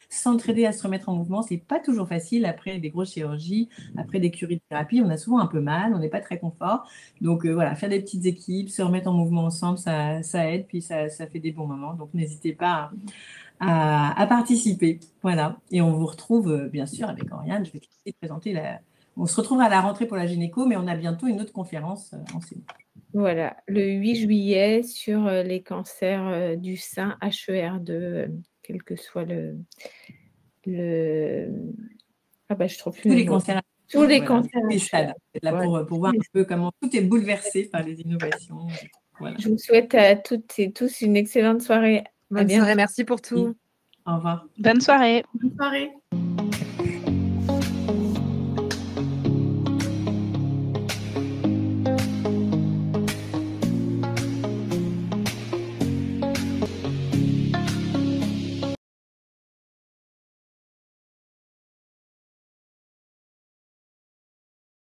[SPEAKER 2] s'entraider à se remettre en mouvement. Ce n'est pas toujours facile après des grosses chirurgies, après des curies de thérapie. On a souvent un peu mal, on n'est pas très confort. Donc, voilà, faire des petites équipes, se remettre en mouvement ensemble, ça aide, puis ça fait des bons moments. Donc, n'hésitez pas à participer. Voilà. Et on vous retrouve, bien sûr, avec Oriane. Je vais te présenter On se retrouvera à la rentrée pour la gynéco, mais on a bientôt une autre conférence en CENI.
[SPEAKER 1] Voilà, le 8 juillet sur les cancers du sein, HER2, quel que soit Ah bah, je trouve plus
[SPEAKER 2] tous les cancers.
[SPEAKER 1] Tous les cancers.
[SPEAKER 2] Tous les stades. Là pour voir un peu comment tout est bouleversé par les innovations. Voilà.
[SPEAKER 1] Je vous souhaite à toutes et tous une excellente soirée.
[SPEAKER 3] Bonne soirée, merci pour tout.
[SPEAKER 2] Au revoir.
[SPEAKER 4] Bonne soirée.
[SPEAKER 5] Bonne soirée.